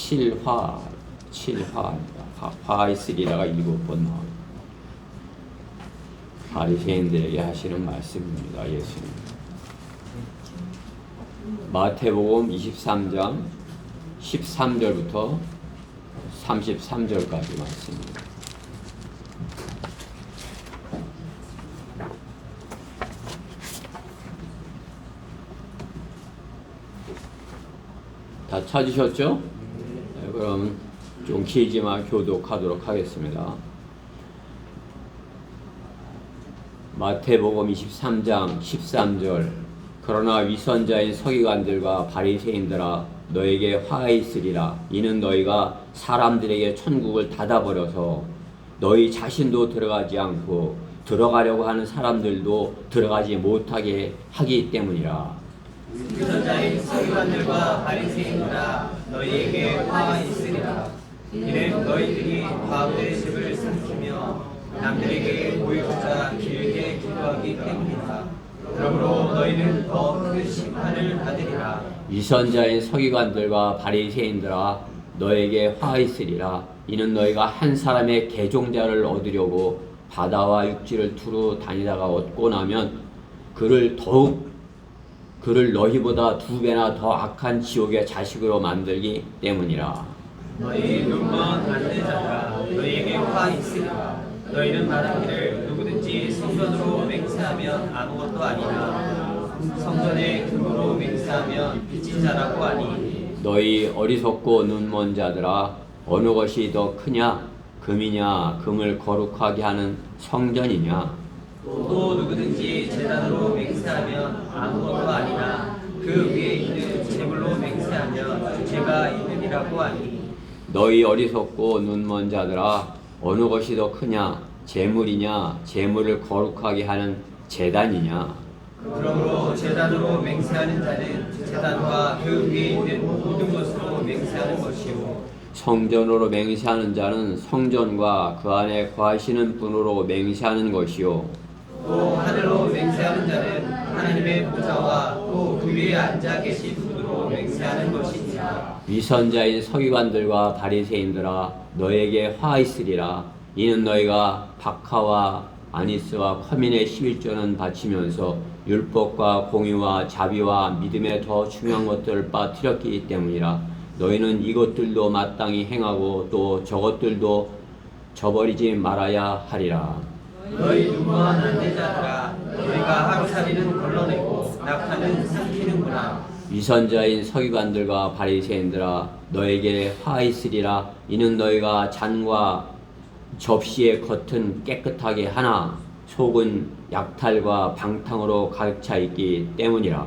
7화입니다. 화있으리라가 7번 나와요. 바리새인들에게 하시는 말씀입니다. 예수님. 마태복음 23장 13절부터 33절까지 말씀입니다. 다 찾으셨죠? 네, 그럼 좀 길지만 교독하도록 하겠습니다. 마태복음 23장 13절. 그러나 위선자인 서기관들과 바리새인들아 너에게 화가 있으리라. 이는 너희가 사람들에게 천국을 닫아버려서 너희 자신도 들어가지 않고 들어가려고 하는 사람들도 들어가지 못하게 하기 때문이라. 위선자인 서기관들과 바리새인들아 너희에게 화가 있으리라. 이는 너희들이 바울의 집을 삼키며 남들에게 보이고자 길게 기도하기 때문이다. 그러므로 너희는 더 큰 심판을 받으리라. 위선자인 서기관들과 바리새인들아 너에게 화가 있으리라. 이는 너희가 한 사람의 개종자를 얻으려고 바다와 육지를 두루 다니다가 얻고 나면 그를 너희보다 2배나 더 악한 지옥의 자식으로 만들기 때문이라. 너희 눈먼 안내자들아 너희에게 화가 있으리라. 너희는 말하기를 누구든지 성전으로 맹세하면 아무것도 아니라 성전의 금으로 맹세하면 빚진 자라고 하니. 너희 어리석고 눈먼 자들아 어느 것이 더 크냐? 금이냐? 금을 거룩하게 하는 성전이냐? 또 누구든지 제단으로 맹세하면 아무것도 아니라 그 위에 있는 제물로 맹세하면 죄가 있느니라고 하니. 너희 어리석고 눈먼 자들아 어느 것이 더 크냐? 제물이냐? 제물을 거룩하게 하는 제단이냐? 그러므로 제단으로 맹세하는 자는 제단과 그 위에 있는 모든 것으로 맹세하는 것이요 성전으로 맹세하는 자는 성전과 그 안에 거하시는 분으로 맹세하는 것이요 또 하늘로 맹세하는 자는 하나님의 보좌와 또 그 위에 앉아 계신 분으로 맹세하는 것이니라. 위선자인 서기관들과 바리새인들아 너에게 화 있으리라. 이는 너희가 박하와 아니스와 커민의 11조는 바치면서 율법과 공의와 자비와 믿음에 더 중요한 것들을 빠뜨렸기 때문이라. 너희는 이것들도 마땅히 행하고 또 저것들도 저버리지 말아야 하리라. 너희 눈먼 안내자들아 너희가 하루살이는 걸러내고 낙타는 삼키는구나. 위선자인 서기관들과 바리새인들아 너에게 화 있으리라. 이는 너희가 잔과 접시의 겉은 깨끗하게 하나 속은 약탈과 방탕으로 가득 차 있기 때문이라.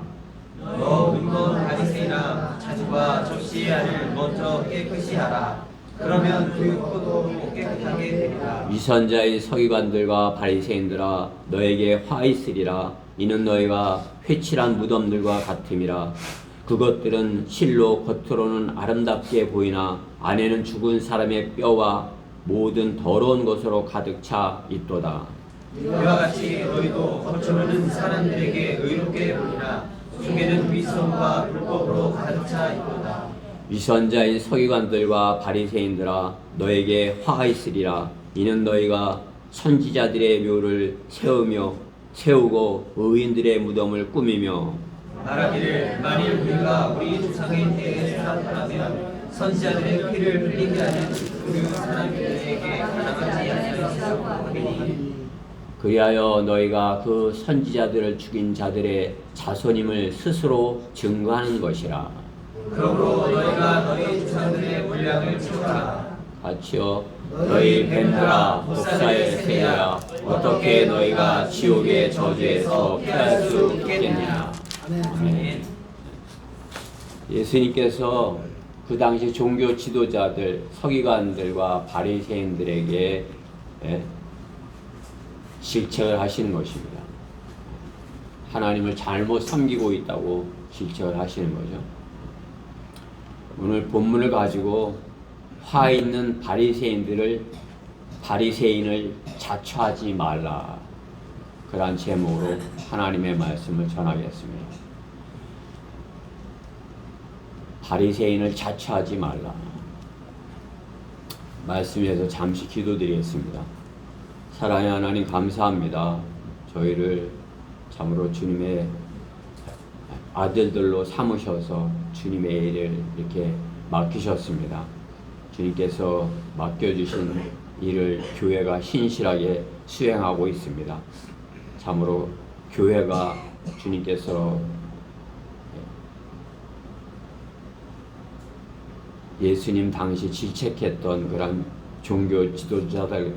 너 눈먼 바리새인아 잔과 접시의 안을 먼저 깨끗이 하라. 그러면 그 포도도 깨끗하게 되리라. 위선자인 서기관들과 바리새인들아 너에게 화 있으리라. 이는 너희가 회칠한 무덤들과 같음이라. 그것들은 실로 겉으로는 아름답게 보이나 안에는 죽은 사람의 뼈와 모든 더러운 것으로 가득 차 있도다. 이와 같이 너희도 겉으로는 사람들에게 의롭게 보이나 속에는 위선과 불법으로 가득 차 있도다. 위선자인 서기관들과 바리새인들아 너에게 화가 있으리라. 이는 너희가 선지자들의 묘를 세우고 의인들의 무덤을 꾸미며 말하기를 만일 우리가 우리 조상의 때에 사람하면 선지자들의 피를 흘리게 하는 그 사람들에게 가담하지 아니하리라고 하니. 그리하여 너희가 그 선지자들을 죽인 자들의 자손임을 스스로 증거하는 것이라. 그러므로 너희가 너희 조상들의 물량을 채워라. 같이요. 너희 뱀들아 목사의 세대야 어떻게 너희가 지옥의 저주에서 피할 수 있겠냐. 아멘. 예수님께서 그 당시 종교 지도자들 서기관들과 바리새인들에게 질책을 하시는 것입니다. 하나님을 잘못 섬기고 있다고 질책을 하시는 거죠. 오늘 본문을 가지고 화 있는 바리새인을 자처하지 말라. 그러한 제목으로 하나님의 말씀을 전하겠습니다. 바리새인을 자처하지 말라. 말씀에서 잠시 기도드리겠습니다. 사랑의 하나님 감사합니다. 저희를 참으로 주님의 아들들로 삼으셔서 주님의 일을 이렇게 맡기셨습니다. 주님께서 맡겨주신 일을 교회가 신실하게 수행하고 있습니다. 참으로 교회가 주님께서 예수님 당시 질책했던 그런 종교 지도자들의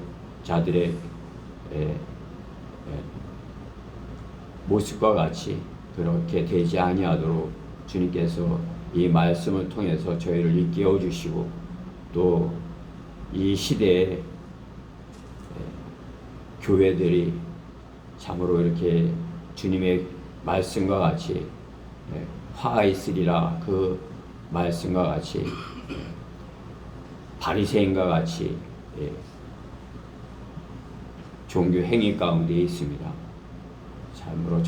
모습과 같이 그렇게 되지 아니하도록 주님께서 이 말씀을 통해서 저희를 일깨워 주시고 또 이 시대에 교회들이 참으로 이렇게 주님의 말씀과 같이 화가 있으리라 그 말씀과 같이 바리새인과 같이 종교 행위 가운데 있습니다. 참으로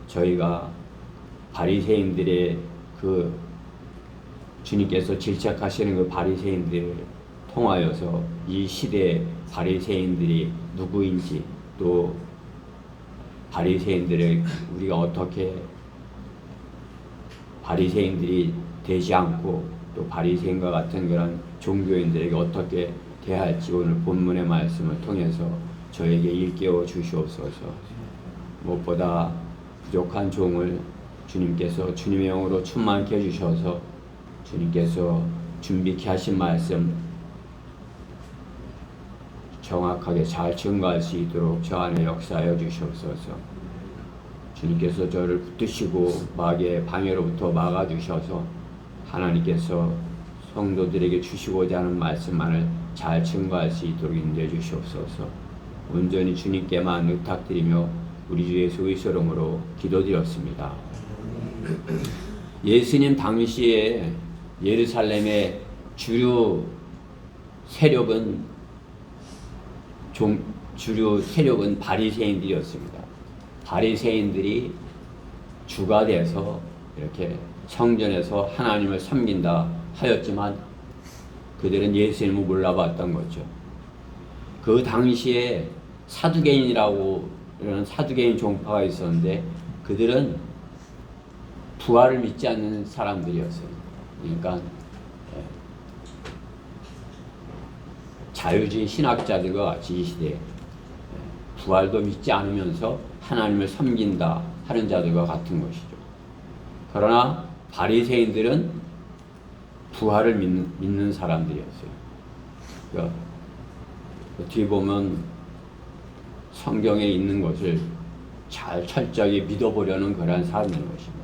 저희가 바리새인들의 그 주님께서 질책하시는 그 바리새인들을 통하여서 이 시대의 바리새인들이 누구인지 또 바리새인들을 우리가 어떻게 바리새인들이 되지 않고 또 바리새인과 같은 그런 종교인들에게 어떻게 대할지 오늘 본문의 말씀을 통해서 저에게 일깨워 주시옵소서. 무엇보다 부족한 종을 주님께서 주님의 영으로 충만케 해주셔서 주님께서 준비케 하신 말씀 정확하게 잘 증거할 수 있도록 저 안에 역사하여 주시옵소서. 주님께서 저를 붙드시고 마귀의 방해로부터 막아주셔서 하나님께서 성도들에게 주시고자 하는 말씀만을 잘 증거할 수 있도록 인도해 주시옵소서. 온전히 주님께만 의탁드리며 우리 주 예수의 이름으로 기도드렸습니다. 예수님 당시에 예루살렘의 주류 세력은 바리새인들이었습니다. 바리새인들이 주가 돼서 이렇게 성전에서 하나님을 섬긴다 하였지만 그들은 예수님을 몰라봤던 거죠. 그 당시에 사두개인이라고 이런 사두개인 종파가 있었는데 그들은 부활을 믿지 않는 사람들이었어요. 그러니까 자유주의 신학자들과 같이 이 시대에 부활도 믿지 않으면서 하나님을 섬긴다 하는 자들과 같은 것이죠. 그러나 바리새인들은 부활을 믿는 사람들이었어요. 그러니까 뒤에 보면 성경에 있는 것을 잘 철저하게 믿어보려는 그런 사람인 것입니다.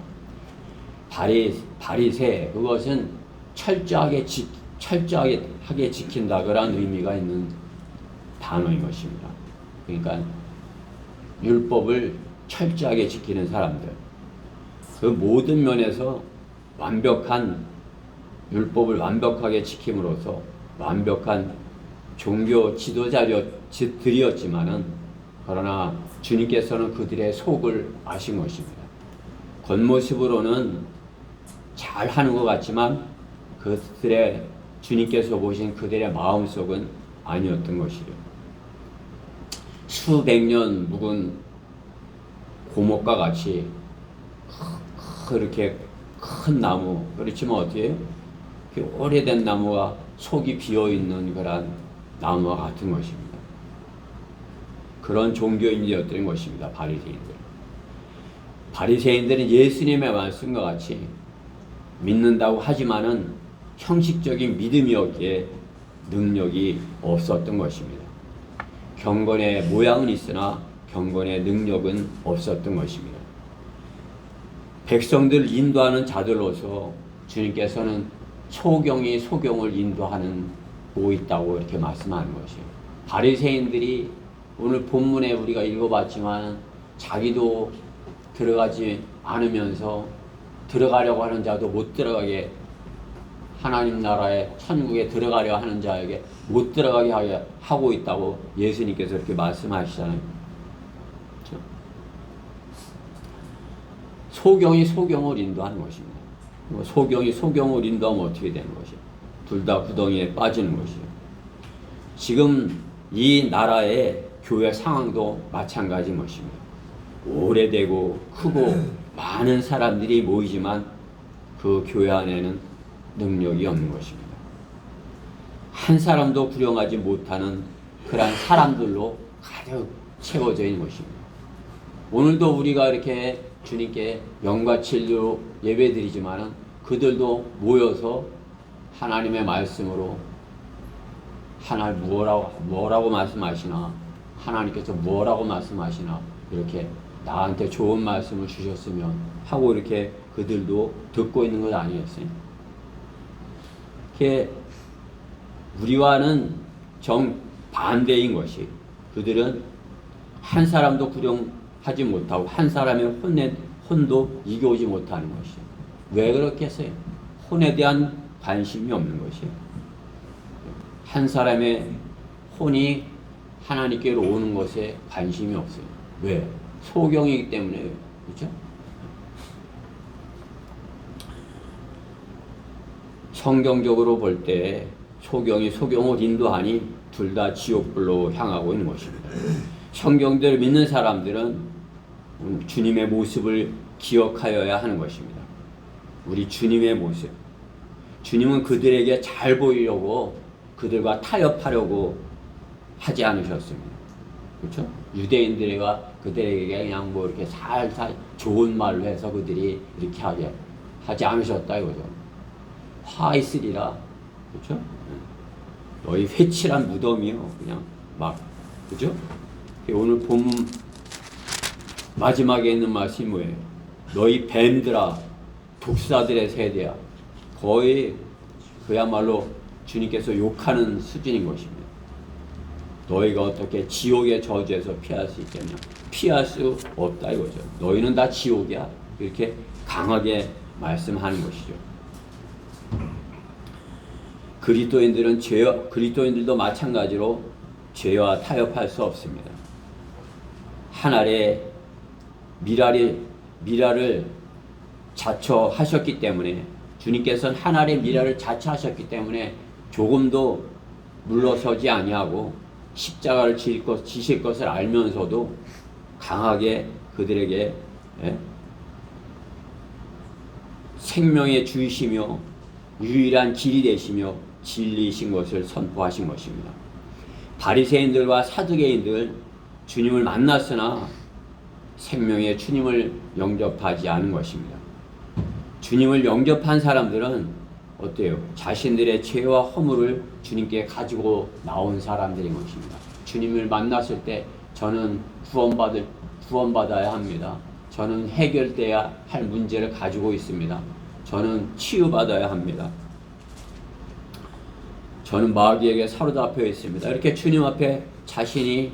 바리새 그것은 철저하게 지킨다 그런 의미가 있는 단어인 것입니다. 그러니까 율법을 철저하게 지키는 사람들. 그 모든 면에서 완벽한 율법을 완벽하게 지킴으로써 완벽한 종교 지도자들이었지만은 그러나 주님께서는 그들의 속을 아신 것입니다. 겉모습으로는 잘 하는 것 같지만 그들의 주님께서 보신 그들의 마음속은 아니었던 것이죠. 수백 년 묵은 고목과 같이 그렇게 큰 나무, 그렇지만 어떻게 해요? 오래된 나무가 속이 비어있는 그런 나무와 같은 것입니다. 그런 종교인들이었던 것입니다. 바리새인들은 예수님의 말씀과 같이 믿는다고 하지만은 형식적인 믿음이었기에 능력이 없었던 것입니다. 경건의 모양은 있으나 경건의 능력은 없었던 것입니다. 백성들을 인도하는 자들로서 주님께서는 소경이 소경을 인도하는 고 있다고 이렇게 말씀하는 것이에요. 바리새인들이 오늘 본문에 우리가 읽어봤지만 자기도 들어가지 않으면서 들어가려고 하는 자도 못 들어가게 하나님 나라의 천국에 들어가려 하는 자에게 못 들어가게 하고 있다고 예수님께서 이렇게 말씀하시잖아요. 그렇죠? 소경이 소경을 인도하는 것입니다. 소경이 소경을 인도하면 어떻게 되는 것이에요? 둘 다 구덩이에 빠지는 것이에요. 지금 이 나라의 교회 상황도 마찬가지인 것입니다. 오래되고 크고 많은 사람들이 모이지만 그 교회 안에는 능력이 없는 것입니다. 한 사람도 구령하지 못하는 그러한 사람들로 가득 채워져 있는 것입니다. 오늘도 우리가 이렇게 주님께 영과 진리로 예배드리지만은 그들도 모여서 하나님의 말씀으로 하나님 뭐라고 말씀하시나, 하나님께서 뭐라고 말씀하시나, 이렇게 나한테 좋은 말씀을 주셨으면 하고 이렇게 그들도 듣고 있는 것 아니겠어요? 이게 우리와는 정반대인 것이, 그들은 한 사람도 구령하지 못하고 한 사람의 혼도 이겨오지 못하는 것이에요. 왜 그렇겠어요? 혼에 대한 관심이 없는 것이에요. 한 사람의 혼이 하나님께로 오는 것에 관심이 없어요. 왜? 소경이기 때문에. 그렇죠? 성경적으로 볼 때 소경이 소경을 인도하니 둘 다 지옥불로 향하고 있는 것입니다. 성경들을 믿는 사람들은 주님의 모습을 기억하여야 하는 것입니다. 우리 주님의 모습. 주님은 그들에게 잘 보이려고 그들과 타협하려고 하지 않으셨습니다. 그렇죠? 유대인들과 그들에게 그냥 뭐 이렇게 살살 좋은 말로 해서 그들이 이렇게 하지 않으셨다 이거죠. 화 있으리라. 그렇죠? 너희 회칠한 무덤이요. 그냥 막. 그죠? 오늘 본 마지막에 있는 말씀이 뭐예요? 너희 뱀들아, 독사들의 세대야. 거의 그야말로 주님께서 욕하는 수준인 것입니다. 너희가 어떻게 지옥의 저주에서 피할 수 있겠냐? 피할 수 없다 이거죠. 너희는 다 지옥이야. 이렇게 강하게 말씀하는 것이죠. 그리스도인들도 마찬가지로 죄와 타협할 수 없습니다. 한 알의 미라를 자처하셨기 때문에, 주님께서는 한 알의 미라를 자처하셨기 때문에 조금도 물러서지 아니하고 십자가를 지실 것을 알면서도 강하게 그들에게 생명의 주이시며 유일한 길이 되시며 진리이신 것을 선포하신 것입니다. 바리새인들과 사두개인들 주님을 만났으나 생명의 주님을 영접하지 않은 것입니다. 주님을 영접한 사람들은 어때요? 자신들의 죄와 허물을 주님께 가지고 나온 사람들인 것입니다. 주님을 만났을 때 저는 구원받아야 합니다. 저는 해결돼야 할 문제를 가지고 있습니다. 저는 치유받아야 합니다. 저는 마귀에게 사로잡혀 있습니다. 이렇게 주님 앞에 자신이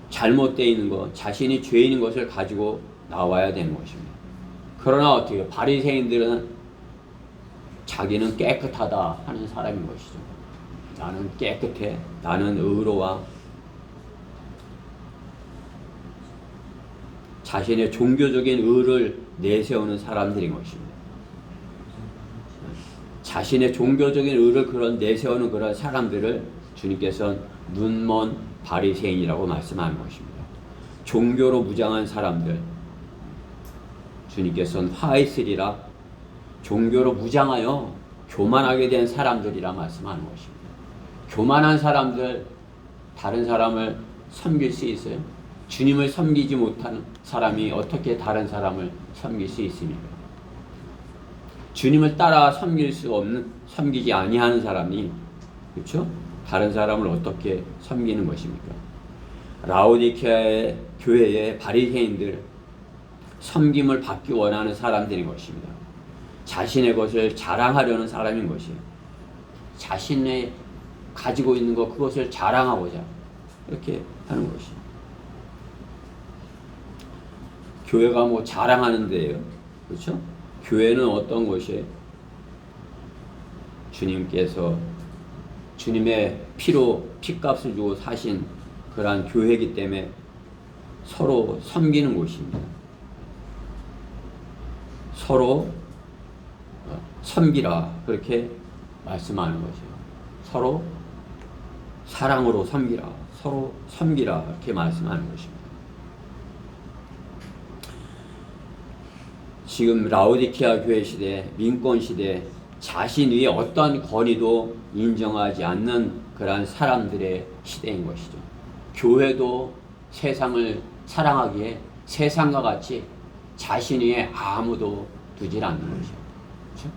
잘못되어 있는 것, 자신이 죄인인 것을 가지고 나와야 되는 것입니다. 그러나 어떻게 해요? 바리새인들은 자기는 깨끗하다 하는 사람인 것이죠. 나는 깨끗해. 나는 의로와 자신의 종교적인 의를 내세우는 사람들인 것입니다. 자신의 종교적인 의를 내세우는 그런 사람들을 주님께서는 눈먼 바리새인이라고 말씀하는 것입니다. 종교로 무장한 사람들, 주님께서는 화 있으리라. 종교로 무장하여 교만하게 된 사람들이라 말씀하는 것입니다. 교만한 사람들, 다른 사람을 섬길 수 있어요? 주님을 섬기지 못하는 사람이 어떻게 다른 사람을 섬길 수 있습니까? 주님을 따라 섬기지 아니하는 사람이, 그렇죠? 다른 사람을 어떻게 섬기는 것입니까? 라오디케아의 교회의 바리새인들, 섬김을 받기 원하는 사람들인 것입니다. 자신의 것을 자랑하려는 사람인 것이에요. 자신의 가지고 있는 것, 그것을 자랑하고자 이렇게 하는 것이에요. 교회가 뭐 자랑하는 데예요. 그렇죠? 교회는 어떤 것이에요? 주님께서 주님의 피로 피값을 주고 사신 그러한 교회이기 때문에 서로 섬기는 곳입니다. 서로 섬기라, 그렇게 말씀하는 거죠. 서로 사랑으로 섬기라, 서로 섬기라 이렇게 말씀하는 것입니다. 지금 라오디케아 교회 시대, 민권 시대, 자신 위에 어떤 권위도 인정하지 않는 그러한 사람들의 시대인 것이죠. 교회도 세상을 사랑하기에 세상과 같이 자신 위에 아무도 두질 않는 것이죠. 그렇죠?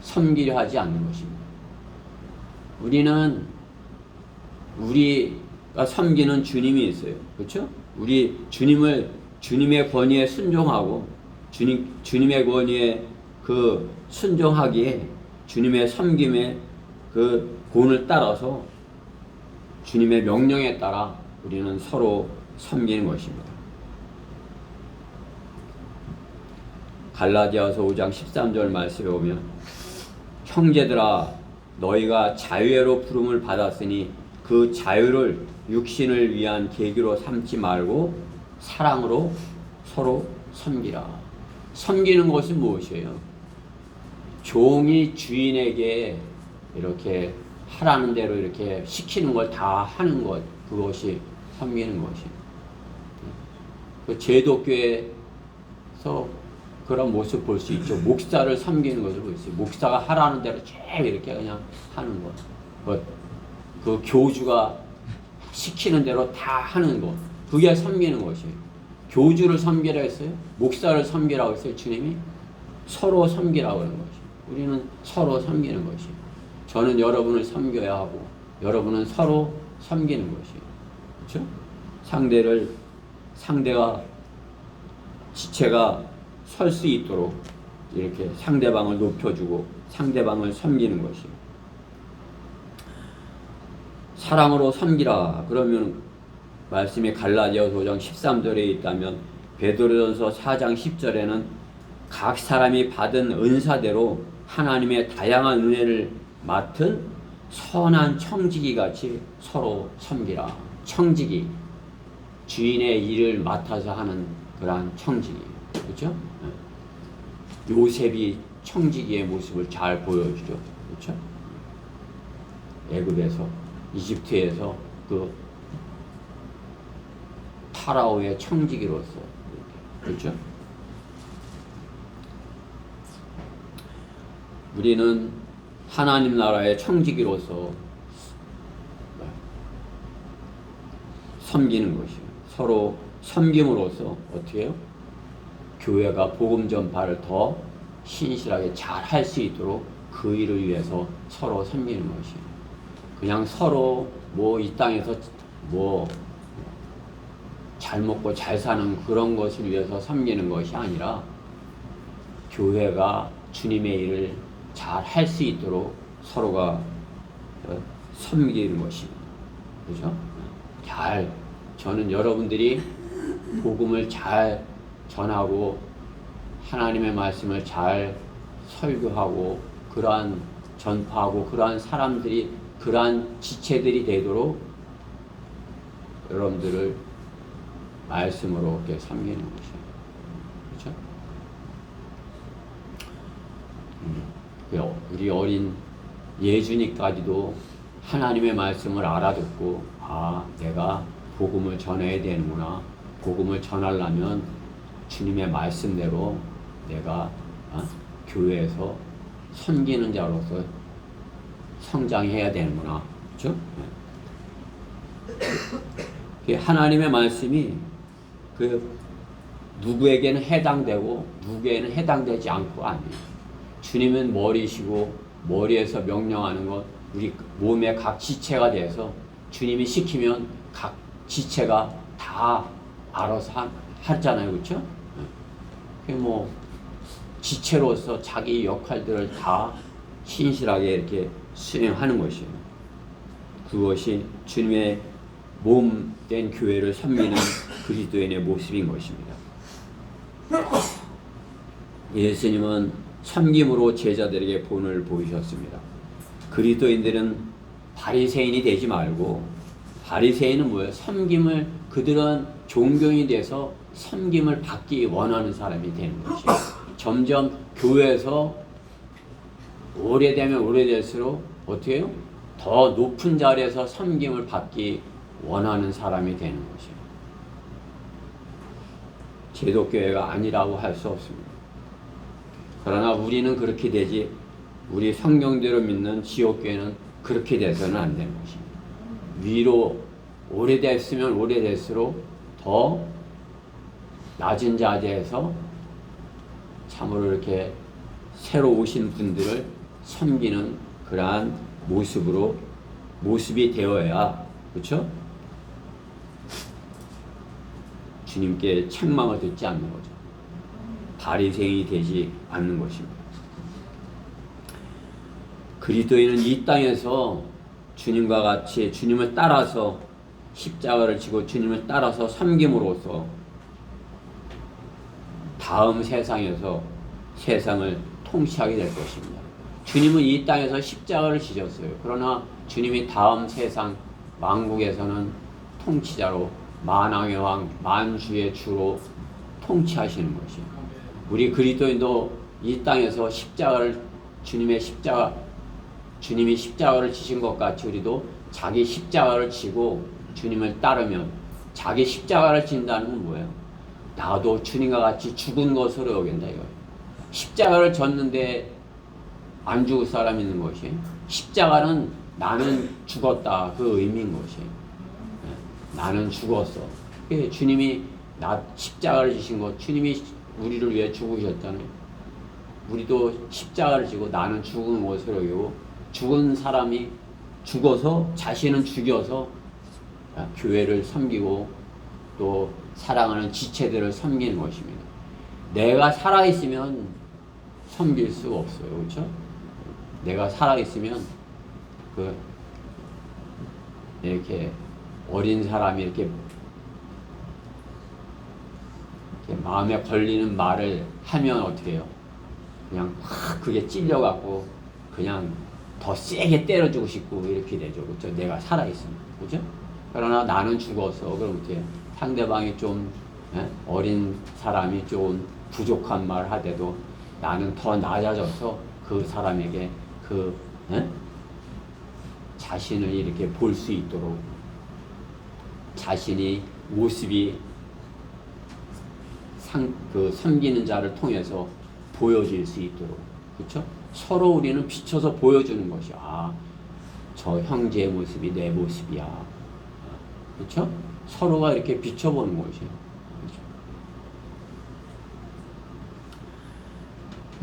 섬기려 하지 않는 것입니다. 우리가 섬기는 주님이 있어요. 그렇죠? 우리 주님의 권위에 순종하고 주님의 권위에 그 순종하기에 주님의 섬김의 그 본을 따라서 주님의 명령에 따라 우리는 서로 섬기는 것입니다. 갈라디아서 5장 13절 말씀에 보면 형제들아 너희가 자유로 부름을 받았으니 그 자유를 육신을 위한 계기로 삼지 말고 사랑으로 서로 섬기라. 섬기는 것은 무엇이에요? 종이 주인에게 이렇게 하라는 대로 이렇게 시키는 걸 다 하는 것, 그것이 섬기는 것이에요. 그 제독교에서 그런 모습 볼 수 있죠. 목사를 섬기는 것을 볼 수 있어요. 목사가 하라는 대로 쭉 이렇게 그냥 하는 것. 그 교주가 시키는 대로 다 하는 것. 그게 섬기는 것이에요. 교주를 섬기라 했어요? 목사를 섬기라고 했어요? 주님이? 서로 섬기라고 하는 것이에요. 우리는 서로 섬기는 것이에요. 저는 여러분을 섬겨야 하고 여러분은 서로 섬기는 것이에요. 그렇죠? 상대가 지체가 설 수 있도록 이렇게 상대방을 높여주고 상대방을 섬기는 것이에요. 사랑으로 섬기라. 그러면 말씀이 갈라디아서 5장 13절에 있다면 베드로전서 4장 10절에는 각 사람이 받은 은사대로 하나님의 다양한 은혜를 맡은 선한 청지기 같이 서로 섬기라. 청지기, 주인의 일을 맡아서 하는 그러한 청지기. 그렇죠? 요셉이 청지기의 모습을 잘 보여주죠. 그렇죠? 애굽에서, 이집트에서 그 파라오의 청지기로서, 그렇죠? 우리는 하나님 나라의 청지기로서 섬기는 것이에요. 서로 섬김으로써 어떻게 해요? 교회가 복음 전파를 더 신실하게 잘 할 수 있도록 그 일을 위해서 서로 섬기는 것이에요. 그냥 서로 이 땅에서 잘 먹고 잘 사는 그런 것을 위해서 섬기는 것이 아니라 교회가 주님의 일을 잘 할 수 있도록 서로가 섬기는 것입니다. 그죠? 저는 여러분들이 복음을 잘 전하고 하나님의 말씀을 잘 설교하고 그러한 전파하고 그러한 사람들이 그러한 지체들이 되도록 여러분들을 말씀으로 이렇게 섬기는 것이에요. 그렇죠? 우리 어린 예준이까지도 하나님의 말씀을 알아듣고 내가 복음을 전해야 되는구나. 복음을 전하려면 주님의 말씀대로 내가 교회에서 섬기는 자로서 성장해야 되는구나. 그렇죠? 하나님의 말씀이 누구에게는 해당되고 누구에게는 해당되지 않고 아니에요. 주님은 머리시고 머리에서 명령하는 것 우리 몸의 각 지체가 돼서 주님이 시키면 각 지체가 다 알아서 하잖아요. 그렇죠? 지체로서 자기 역할들을 다 신실하게 이렇게 수행하는 것이에요. 그것이 주님의 몸된 교회를 섬기는 그리스도인의 모습인 것입니다. 예수님은 섬김으로 제자들에게 본을 보이셨습니다. 그리스도인들은 바리새인이 되지 말고 바리새인은 뭐예요? 그들은 종교인이 돼서 섬김을 받기 원하는 사람이 되는 것이에요. 점점 교회에서 오래되면 오래될수록 어떻게 해요? 더 높은 자리에서 섬김을 받기 원하는 사람이 되는 것이에요. 제독교회가 아니라고 할 수 없습니다. 그러나 우리는 그렇게 되지, 우리 성경대로 믿는 지옥교회는 그렇게 돼서는 안 되는 것입니다. 위로 오래됐으면 오래될수록 더 낮은 자리에서 참으로 이렇게 새로 오신 분들을 섬기는 그러한 모습이 되어야, 그렇죠? 주님께 책망을 듣지 않는 거죠. 바리새인이 되지 않는 것입니다. 그리스도인은 이 땅에서 주님과 같이 주님을 따라서 십자가를 지고 주님을 따라서 섬김으로써 다음 세상에서 세상을 통치하게 될 것입니다. 주님은 이 땅에서 십자가를 지셨어요. 그러나 주님이 다음 세상 왕국에서는 통치자로 만왕의 왕, 만주의 주로 통치하시는 것입니다. 우리 그리스도인도 이 땅에서 주님이 십자가를 지신 것 같이 우리도 자기 십자가를 지고 주님을 따르면, 자기 십자가를 진다는 건 뭐예요? 나도 주님과 같이 죽은 것으로 여긴다 이거예요. 십자가를 졌는데 안 죽을 사람이 있는 것이, 십자가는 나는 죽었다 그 의미인 것이에요. 나는 죽었어. 주님이 십자가를 지신 것, 주님이 우리를 위해 죽으셨잖아요. 우리도 십자가를 지고 나는 죽은 것으로 여기고, 죽은 사람이 죽어서 자신은 죽여서 교회를 섬기고 또 사랑하는 지체들을 섬기는 것입니다. 내가 살아있으면 섬길 수가 없어요. 그렇죠? 내가 살아있으면 이렇게 어린 사람이 이렇게 마음에 걸리는 말을 하면 어떻게 해요? 그냥 확 그게 찔려갖고 그냥 더 세게 때려주고 싶고 이렇게 되죠. 그렇죠? 내가 살아있으면. 그렇죠? 그러나 나는 죽어서 그럼 어떻게 상대방이 좀 어린 사람이 좀 부족한 말 하대도 나는 더 낮아져서 그 사람에게 자신을 이렇게 볼 수 있도록 자신이 모습이 섬기는 자를 통해서 보여질 수 있도록, 그렇죠? 서로 우리는 비춰서 보여주는 것이, 저 형제의 모습이 내 모습이야, 그렇죠? 서로가 이렇게 비춰보는 것이에요. 그렇죠?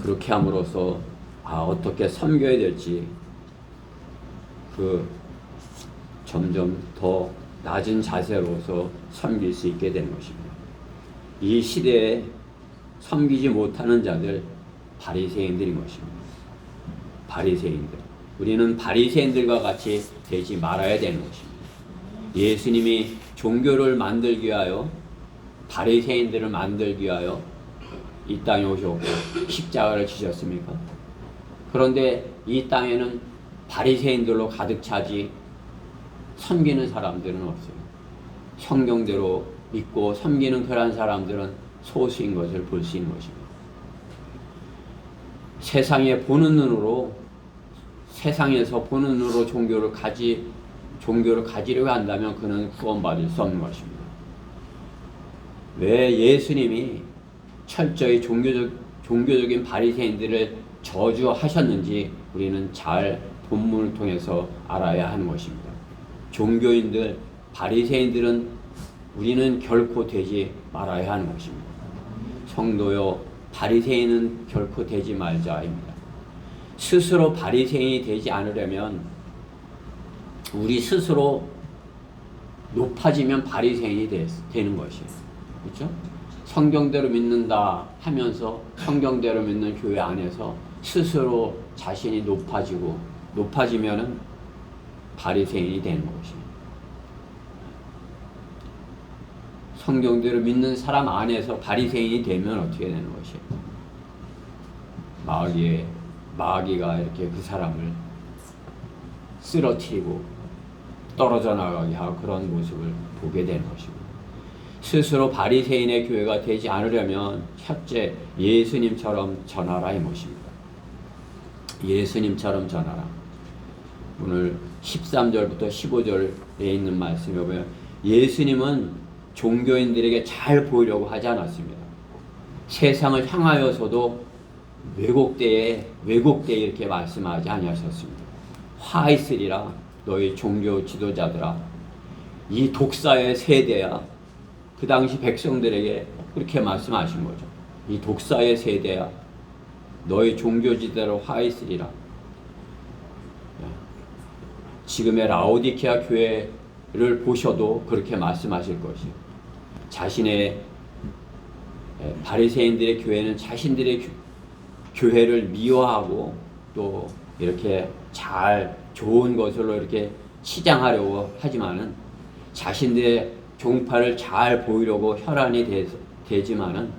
그렇게 함으로써 어떻게 섬겨야 될지 점점 더 낮은 자세로서 섬길 수 있게 되는 것입니다. 이 시대에 섬기지 못하는 자들, 바리새인들인 것입니다. 바리새인들. 우리는 바리새인들과 같이 되지 말아야 되는 것입니다. 예수님이 종교를 만들기 위하여, 바리새인들을 만들기 위하여 이 땅에 오셨고 십자가를 지셨습니까? 그런데 이 땅에는 바리새인들로 가득 차지 섬기는 사람들은 없어요. 성경대로 믿고 섬기는 그런 사람들은 소수인 것을 볼 수 있는 것입니다. 세상에서 보는 눈으로 종교를 가지려고 한다면 그는 구원받을 수 없는 것입니다. 왜 예수님이 철저히 종교적인 바리새인들을 저주하셨는지 우리는 잘 본문을 통해서 알아야 하는 것입니다. 종교인들, 바리새인들은 우리는 결코 되지 말아야 하는 것입니다. 성도요, 바리새인은 결코 되지 말자입니다. 스스로 바리새인이 되지 않으려면 우리 스스로 높아지면 바리새인이 되는 것이에요. 그렇죠? 성경대로 믿는다 하면서 성경대로 믿는 교회 안에서 스스로 자신이 높아지면은 바리새인이 되는 것입니다. 성경대로 믿는 사람 안에서 바리새인이 되면 어떻게 되는 것이에요? 마귀가 이렇게 그 사람을 쓰러뜨리고 떨어져 나가게 하고 그런 모습을 보게 되는 것입니다. 스스로 바리새인의 교회가 되지 않으려면 첫째, 예수님처럼 전하라 이 것입니다. 예수님처럼 전하라. 오늘 13절부터 15절에 있는 말씀에 보면 예수님은 종교인들에게 잘 보이려고 하지 않았습니다. 세상을 향하여서도 왜곡되이 이렇게 말씀하지 아니하셨습니다. 화 있으리라 너희 종교 지도자들아. 이 독사의 세대야. 그 당시 백성들에게 그렇게 말씀하신 거죠. 이 독사의 세대야. 너희 종교 지도자로 화 있으리라. 지금의 라오디케아 교회를 보셔도 그렇게 말씀하실 것이요. 자신의 바리새인들의 교회는 자신들의 교회를 미워하고 또 이렇게 잘 좋은 것으로 이렇게 치장하려고 하지만은 자신들의 종파를 잘 보이려고 혈안이 되지만은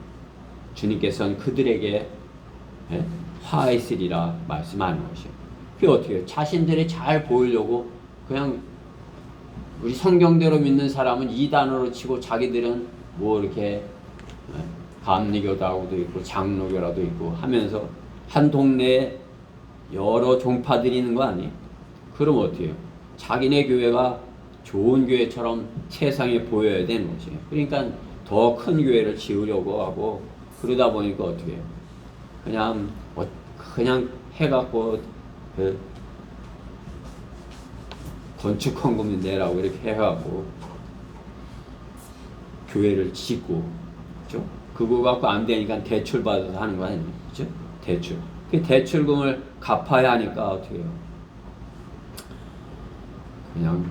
주님께서는 그들에게 화 있으리라 말씀하는 것이요. 그게 어떻게 해요? 자신들이 잘 보이려고 그냥 우리 성경대로 믿는 사람은 이단으로 치고 자기들은 뭐 이렇게 감리교다고도 있고 장로교라도 있고 하면서 한 동네에 여러 종파들이 있는 거 아니에요? 그럼 어떻게 해요? 자기네 교회가 좋은 교회처럼 세상에 보여야 되는 것이에요. 그러니까 더 큰 교회를 지으려고 하고 그러다 보니까 어떻게 해요? 그냥 해갖고 건축헌금을 내라고 이렇게 해갖고 교회를 짓고, 그죠? 그거 갖고 안 되니까 대출 받아서 하는 거 아니에요, 그죠? 대출. 그 대출금을 갚아야 하니까 어떻게 해요? 그냥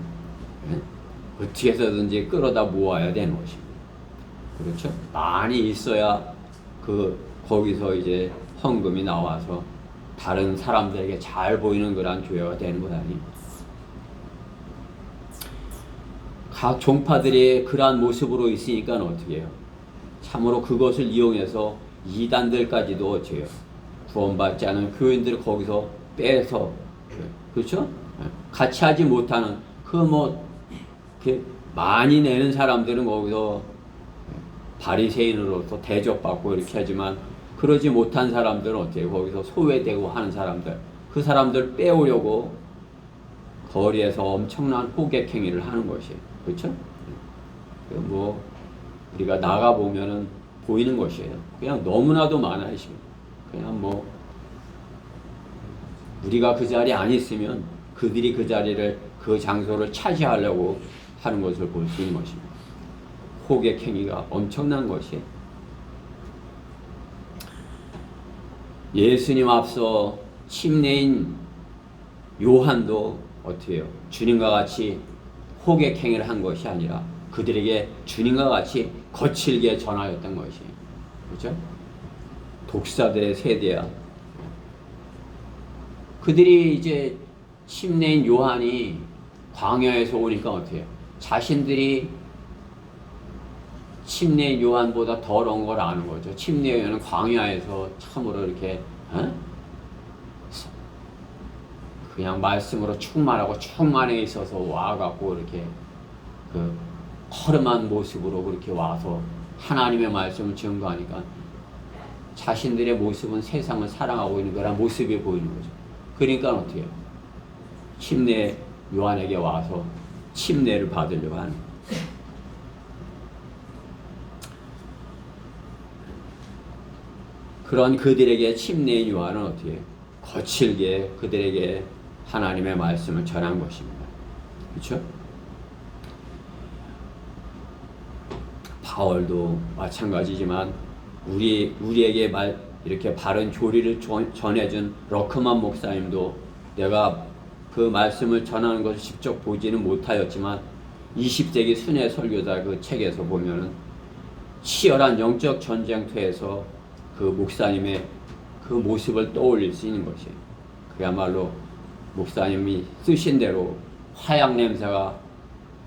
어떻게 해서든지 끌어다 모아야 되는 것입니다. 그렇죠? 많이 있어야 거기서 이제 헌금이 나와서 다른 사람들에게 잘 보이는 그런 교회가 되는 것 아니에요? 각 종파들이 그러한 모습으로 있으니까 어떻게 해요? 참으로 그것을 이용해서 이단들까지도 어떻게 해요? 구원받지 않은 교인들을 거기서 빼서, 그렇죠? 같이 하지 못하는 이렇게 많이 내는 사람들은 거기서 바리새인으로서 대접받고 이렇게 하지만 그러지 못한 사람들은 어떻게 해요? 거기서 소외되고 하는 사람들, 그 사람들 빼오려고 거리에서 엄청난 호객 행위를 하는 것이에요. 그렇죠? 뭐 우리가 나가 보면은 보이는 것이에요. 그냥 너무나도 많아요, 지금. 그냥 뭐 우리가 그 자리에 안 있으면 그들이 그 장소를 차지하려고 하는 것을 볼 수 있는 것입니다. 호객 행위가 엄청난 것이에요. 예수님 앞서 침례인 요한도 어떻게 해요? 주님과 같이 호객 행위를 한 것이 아니라 그들에게 주님과 같이 거칠게 전하였던 것이에요. 그렇죠? 독사들의 세대야. 그들이 이제 침례인 요한이 광야에서 오니까 어떻게 해요? 자신들이 침례인 요한보다 더러운 걸 아는 거죠. 침례인 요한은 광야에서 참으로 이렇게 그냥 말씀으로 충만하고 충만해 있어서 와갖고 이렇게 허름한 모습으로 그렇게 와서 하나님의 말씀을 증거하니까 자신들의 모습은 세상을 사랑하고 있는 거란 모습이 보이는 거죠. 그러니까 어떻게 해요? 침례 요한에게 와서 침례를 받으려고 하는 거예요. 그런 그들에게 침례인 요한은 어떻게 해요? 거칠게 그들에게 하나님의 말씀을 전한 것입니다. 그렇죠? 바울도 마찬가지지만 우리에게 이렇게 바른 교리를 전해준 러크만 목사님도 내가 그 말씀을 전하는 것을 직접 보지는 못하였지만 20세기 순회 설교자 그 책에서 보면은 치열한 영적 전쟁터에서 그 목사님의 그 모습을 떠올릴 수 있는 것이에요. 그야말로 목사님이 쓰신 대로 화약 냄새가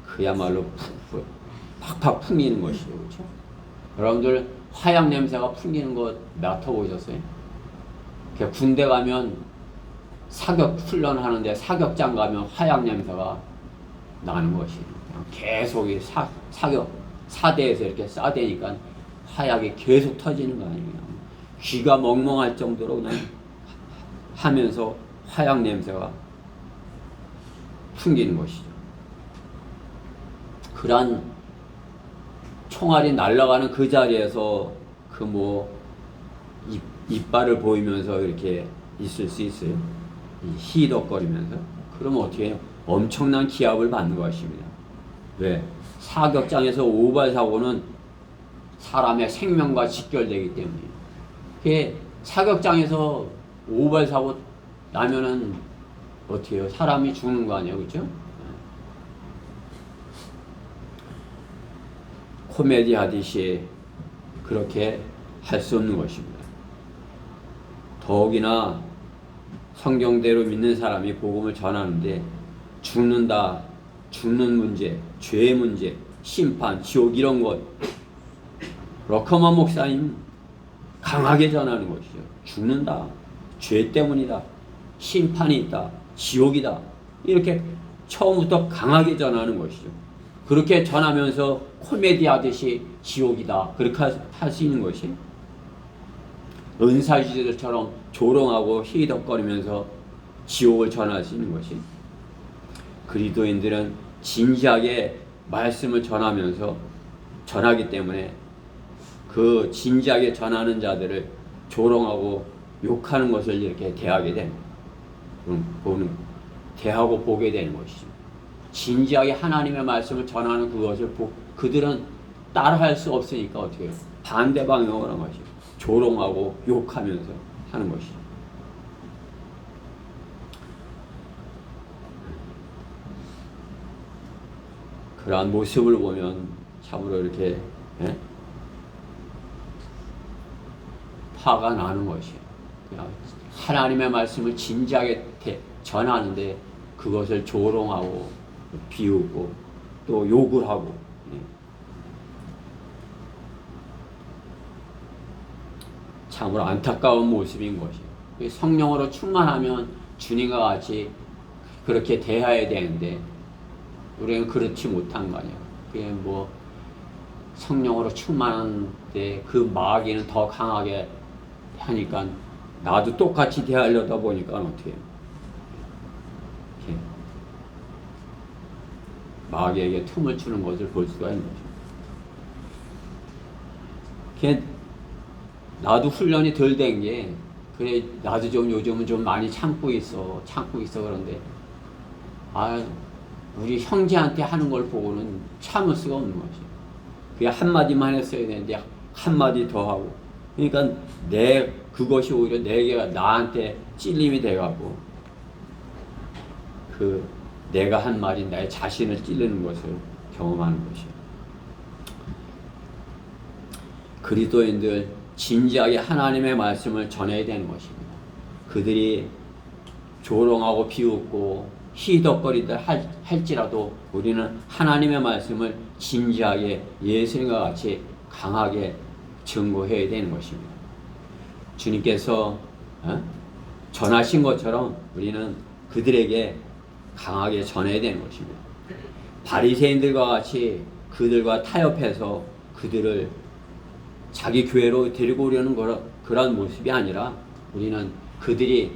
그야말로 팍팍 풍기는 것이죠. 그렇죠? 여러분들 화약 냄새가 풍기는 거 맡아보셨어요? 군대 가면 사격 훈련하는데 사격장 가면 화약 냄새가 나는 것이에요. 계속 사대에서 이렇게 싸대니까 화약이 계속 터지는 거 아니에요. 귀가 멍멍할 정도로 그냥 하면서 화약 냄새가 풍기는 것이죠. 그러한 총알이 날아가는 그 자리에서 그 이빨을 보이면서 이렇게 있을 수 있어요. 희덕거리면서. 그러면 어떻게 해요? 엄청난 기합을 받는 것입니다. 왜? 사격장에서 오발 사고는 사람의 생명과 직결되기 때문이에요. 그게 사격장에서 오발 사고 나면은 어떻게 해요? 사람이 죽는 거 아니에요, 그렇죠? 코미디 하듯이 그렇게 할 수 없는 것입니다. 더욱이나 성경대로 믿는 사람이 복음을 전하는데 죽는다, 죽는 문제, 죄의 문제, 심판, 지옥 이런 것 러커만 목사님 강하게 전하는 것이죠. 죽는다, 죄 때문이다, 심판이 있다, 지옥이다 이렇게 처음부터 강하게 전하는 것이죠. 그렇게 전하면서 코미디 하듯이 지옥이다 그렇게 할 수 있는 것이 은사시들처럼 조롱하고 희덕거리면서 지옥을 전할 수 있는 것이 그리스도인들은 진지하게 말씀을 전하기 때문에 그 진지하게 전하는 자들을 조롱하고 욕하는 것을 이렇게 대하게 되는 대하고 보게 되는 것이죠. 진지하게 하나님의 말씀을 전하는 그것을 그들은 따라할 수 없으니까 어떻게 해요? 반대 방향으로 하는 것이죠. 조롱하고 욕하면서 하는 것이죠. 그러한 모습을 보면 참으로 이렇게 화가 나는 것이에요. 하나님의 말씀을 진지하게 전하는데 그것을 조롱하고 비웃고 또 욕을 하고 참으로 안타까운 모습인 것이에요. 성령으로 충만하면 주님과 같이 그렇게 대해야 되는데 우리는 그렇지 못한 거 아니에요. 그게 성령으로 충만한데 그 마귀는 더 강하게 하니까 나도 똑같이 대하려다 보니까 어떻게 해요? 마귀에게 틈을 주는 것을 볼 수가 있는 거죠. 나도 훈련이 덜 된 게 그래 나도 요즘은 좀 많이 참고 있어 그런데 우리 형제한테 하는 걸 보고는 참을 수가 없는 거지. 그게 한마디만 했어야 되는데 한마디 더 하고 그러니까 그것이 오히려 나한테 찔림이 돼가고 내가 한 말이 나의 자신을 찌르는 것을 경험하는 것이에요. 그리스도인들 진지하게 하나님의 말씀을 전해야 되는 것입니다. 그들이 조롱하고 비웃고 희덕거리들 할지라도 우리는 하나님의 말씀을 진지하게 예수님과 같이 강하게 증거해야 되는 것입니다. 주님께서 전하신 것처럼 우리는 그들에게 강하게 전해야 되는 것입니다. 바리새인들과 같이 그들과 타협해서 그들을 자기 교회로 데리고 오려는 그런 모습이 아니라 우리는 그들이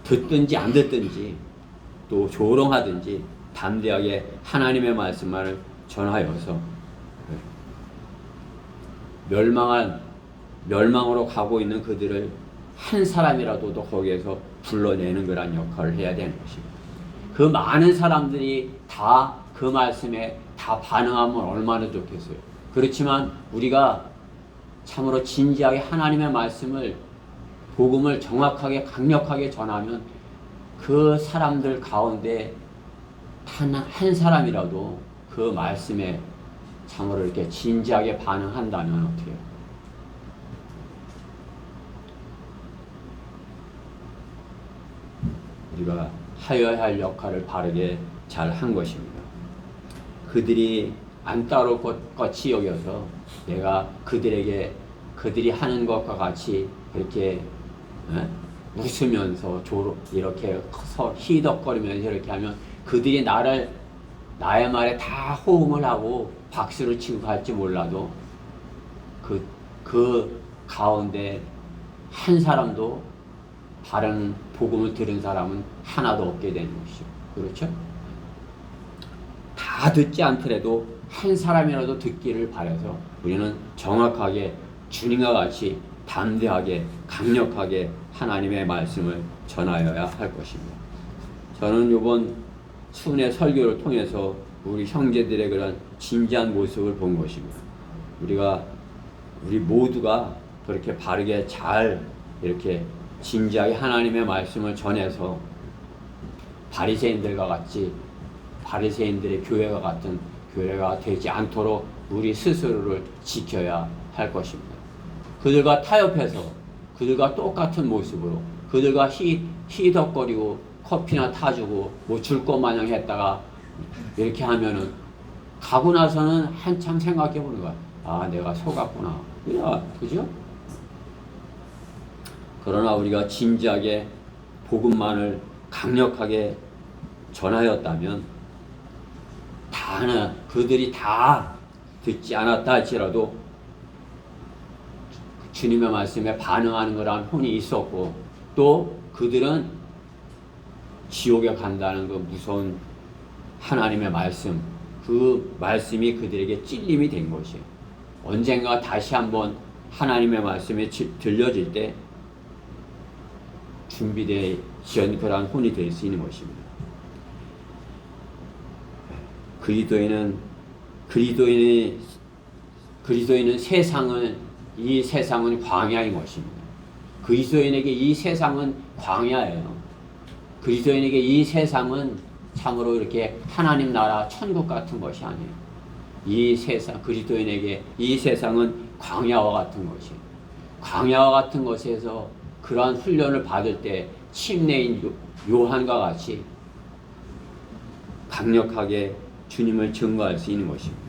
듣든지 안 듣든지 또 조롱하든지 담대하게 하나님의 말씀만을 전하여서 멸망으로 가고 있는 그들을 한 사람이라도 거기에서 불러내는 그런 역할을 해야 되는 것입니다. 그 많은 사람들이 다 그 말씀에 다 반응하면 얼마나 좋겠어요. 그렇지만 우리가 참으로 진지하게 하나님의 복음을 정확하게 강력하게 전하면 그 사람들 가운데 단 한 사람이라도 그 말씀에 참으로 이렇게 진지하게 반응한다면 어떻게 해요? 우리가 하여야 할 역할을 바르게 잘 한 것입니다. 그들이 안 따를 것 같이 여겨서 내가 그들이 하는 것과 같이 이렇게 웃으면서 이렇게 희덕거리면서 이렇게 하면 그들이 나의 말에 다 호응을 하고 박수를 치고 갈지 몰라도 그 가운데 한 사람도 바른 복음을 들은 사람은 하나도 없게 되는 것이죠. 그렇죠? 다 듣지 않더라도 한 사람이라도 듣기를 바라서 우리는 정확하게 주님과 같이 담대하게 강력하게 하나님의 말씀을 전하여야 할 것입니다. 저는 이번 순회 설교를 통해서 우리 형제들의 그런 진지한 모습을 본 것입니다. 우리 모두가 그렇게 바르게 잘 이렇게 진지하게 하나님의 말씀을 전해서 바리새인들과 같이 바리새인들의 교회와 같은 교회가 되지 않도록 우리 스스로를 지켜야 할 것입니다. 그들과 타협해서 그들과 똑같은 모습으로 그들과 희덕거리고 커피나 타주고 뭐 줄 것 마냥 했다가 이렇게 하면은 가고 나서는 한참 생각해 보는 거야. 아, 내가 속았구나. 그죠? 그러나 우리가 진지하게 복음만을 강력하게 전하였다면 그들이 다 듣지 않았다 할지라도 주님의 말씀에 반응하는 거란 혼이 있었고 또 그들은 지옥에 간다는 그 무서운 하나님의 말씀, 그 말씀이 그들에게 찔림이 된 것이에요. 언젠가 다시 한번 하나님의 말씀이 들려질 때 준비되어 그러한 혼이 될 수 있는 것입니다. 그리스도인은 이 세상은 광야인 것입니다. 그리스도인에게 이 세상은 광야예요. 그리스도인에게 이 세상은 참으로 이렇게 하나님 나라 천국 같은 것이 아니에요. 그리스도인에게 이 세상은 광야와 같은 것이에요. 광야와 같은 것에서 그러한 훈련을 받을 때 침례인 요한과 같이 강력하게 주님을 증거할 수 있는 것입니다.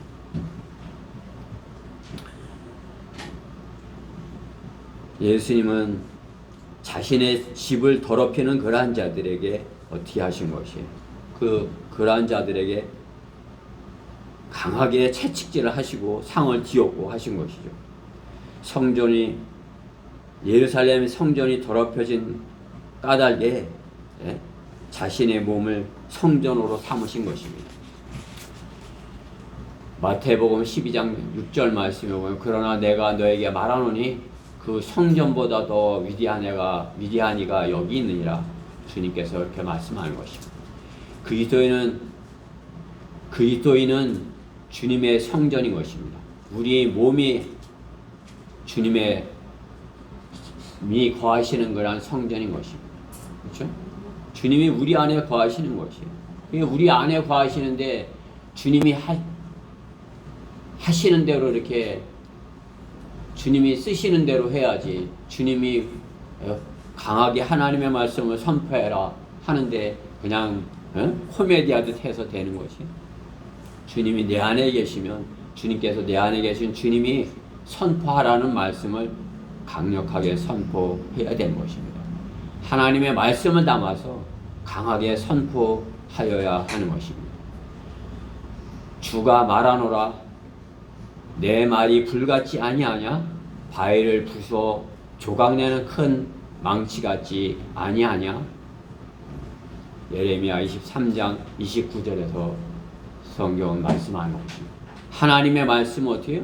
예수님은 자신의 집을 더럽히는 그러한 자들에게 어떻게 하신 것이에요? 그러한 자들에게 강하게 채찍질을 하시고 상을 뒤엎고 하신 것이죠. 예루살렘 성전이 더럽혀진 까닭에 자신의 몸을 성전으로 삼으신 것입니다. 마태복음 12장 6절 말씀에 보면 그러나 내가 너에게 말하노니 그 성전보다 더 위대한 이가 여기 있느니라 주님께서 이렇게 말씀하는 것입니다. 그리스도인은 주님의 성전인 것입니다. 우리 몸이 주님의 거하시는 거란 성전인 것입니다. 그렇죠? 주님이 우리 안에 거하시는 것이에요. 우리 안에 거하시는데 주님이 하시는 대로 이렇게 주님이 쓰시는 대로 해야지. 주님이 강하게 하나님의 말씀을 선포해라 하는데 그냥 코미디하듯 해서 되는 것이. 주님이 내 안에 계시면 주님께서 내 안에 계신 주님이 선포하라는 말씀을 강력하게 선포해야 되는 것입니다. 하나님의 말씀을 담아서 강하게 선포하여야 하는 것입니다. 주가 말하노라 내 말이 불같지 아니하냐? 바위를 부숴 조각내는 큰 망치 같지 아니하냐? 예레미야 23장 29절에서 성경은 말씀하는 것입니다. 하나님의 말씀은 어떻게 해요?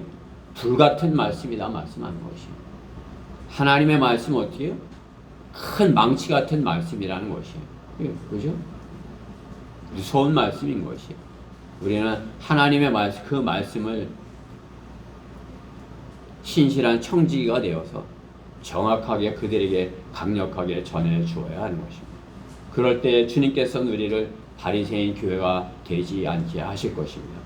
불같은 말씀이다 말씀하는 것이에요. 하나님의 말씀은 어떻게 해요? 큰 망치 같은 말씀이라는 것이에요. 그죠? 무서운 말씀인 것이에요. 우리는 하나님의 말씀, 그 말씀을 신실한 청지기가 되어서 정확하게 그들에게 강력하게 전해 주어야 하는 것입니다. 그럴 때 주님께서는 우리를 바리새인 교회가 되지 않게 하실 것입니다.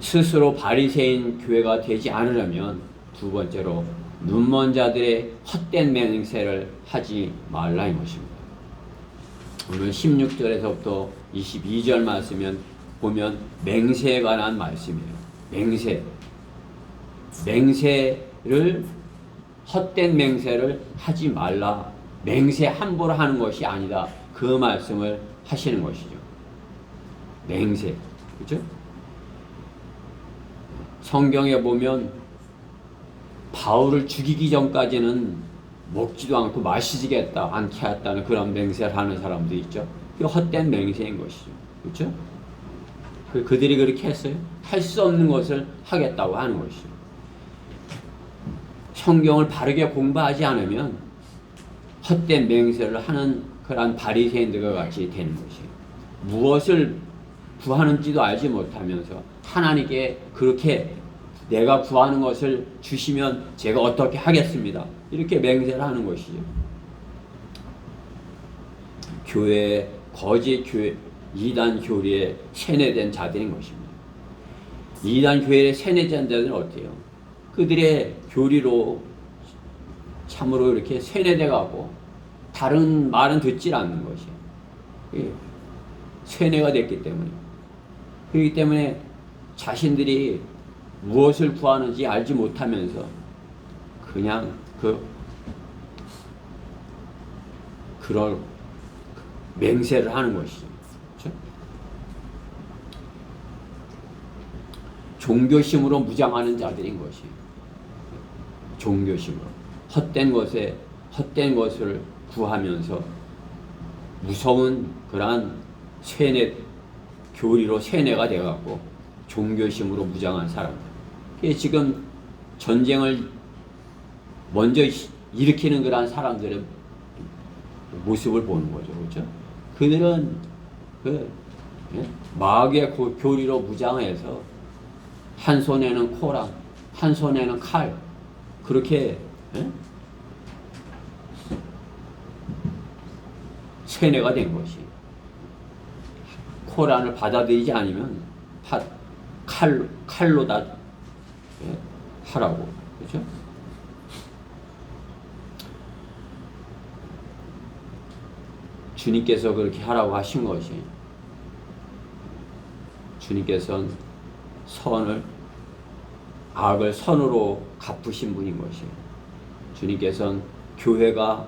스스로 바리새인 교회가 되지 않으려면 두 번째로 눈먼 자들의 헛된 맹세를 하지 말라는 것입니다. 오늘 16절에서부터 22절 말씀을 보면 맹세에 관한 말씀이에요. 맹세를 헛된 맹세를 하지 말라. 맹세 함부로 하는 것이 아니다. 그 말씀을 하시는 것이죠. 맹세. 그렇죠? 성경에 보면 바울을 죽이기 전까지는 먹지도 않고 마시지겠다 않게 했다는 그런 맹세를 하는 사람도 있죠. 그 헛된 맹세인 것이죠. 그렇죠? 그들이 그렇게 했어요. 할 수 없는 것을 하겠다고 하는 것이죠. 성경을 바르게 공부하지 않으면 헛된 맹세를 하는 그런 바리새인들과 같이 되는 것이에요. 무엇을 구하는지도 알지 못하면서 하나님께 그렇게 내가 구하는 것을 주시면 제가 어떻게 하겠습니다. 이렇게 맹세를 하는 것이죠. 교회, 거짓 교회, 이단 교리에 세뇌된 자들인 것입니다. 이단 교회에 세뇌된 자들은 어때요? 그들의 교리로 참으로 이렇게 세뇌돼 가고 다른 말은 듣질 않는 것이에요. 세뇌가 됐기 때문에. 그렇기 때문에 자신들이 무엇을 구하는지 알지 못하면서 그냥 그런 맹세를 하는 것이죠. 그렇죠? 종교심으로 무장하는 자들인 것이에요. 종교심으로 헛된 것을 구하면서 무서운 그러한 세뇌 교리로 세뇌가 되어갖고 종교심으로 무장한 사람들. 그게 지금 전쟁을 먼저 일으키는 그러한 사람들의 모습을 보는 거죠, 그렇죠? 그들은 마귀의 교리로 무장해서 한 손에는 코랑, 한 손에는 칼, 그렇게 세뇌가 된 것이. 코란을 받아들이지 않으면 칼로 다 하라고. 그렇죠? 주님께서 그렇게 하라고 하신 것이, 주님께서는 악을 선으로 갚으신 분인 것이에요. 주님께서는 교회가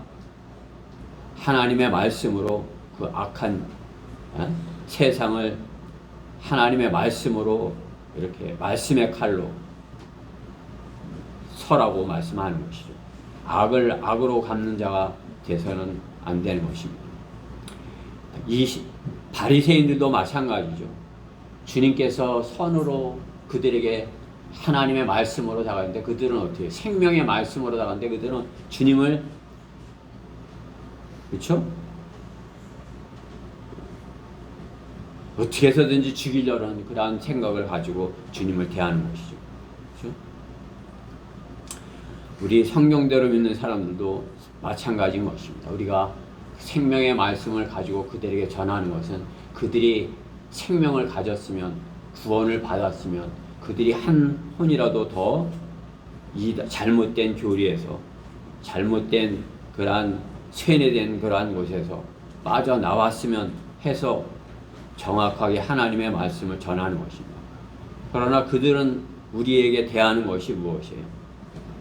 하나님의 말씀으로 그 악한 세상을 하나님의 말씀으로 이렇게 말씀의 칼로 서라고 말씀하는 것이죠. 악을 악으로 갚는 자가 돼서는 안 되는 것입니다. 이 바리새인들도 마찬가지죠. 주님께서 선으로 그들에게 하나님의 말씀으로 다가갔는데 그들은 어떻게 생명의 말씀으로 다가갔는데 그들은 주님을 그렇죠? 어떻게 해서든지 죽이려는 그러한 생각을 가지고 주님을 대하는 것이죠. 그렇죠? 우리 성경대로 믿는 사람들도 마찬가지인 것입니다. 우리가 생명의 말씀을 가지고 그들에게 전하는 것은 그들이 생명을 가졌으면 구원을 받았으면 그들이 한 혼이라도 더 잘못된 교리에서 잘못된 그러한 세뇌된 그러한 곳에서 빠져나왔으면 해서 정확하게 하나님의 말씀을 전하는 것입니다. 그러나 그들은 우리에게 대하는 것이 무엇이에요?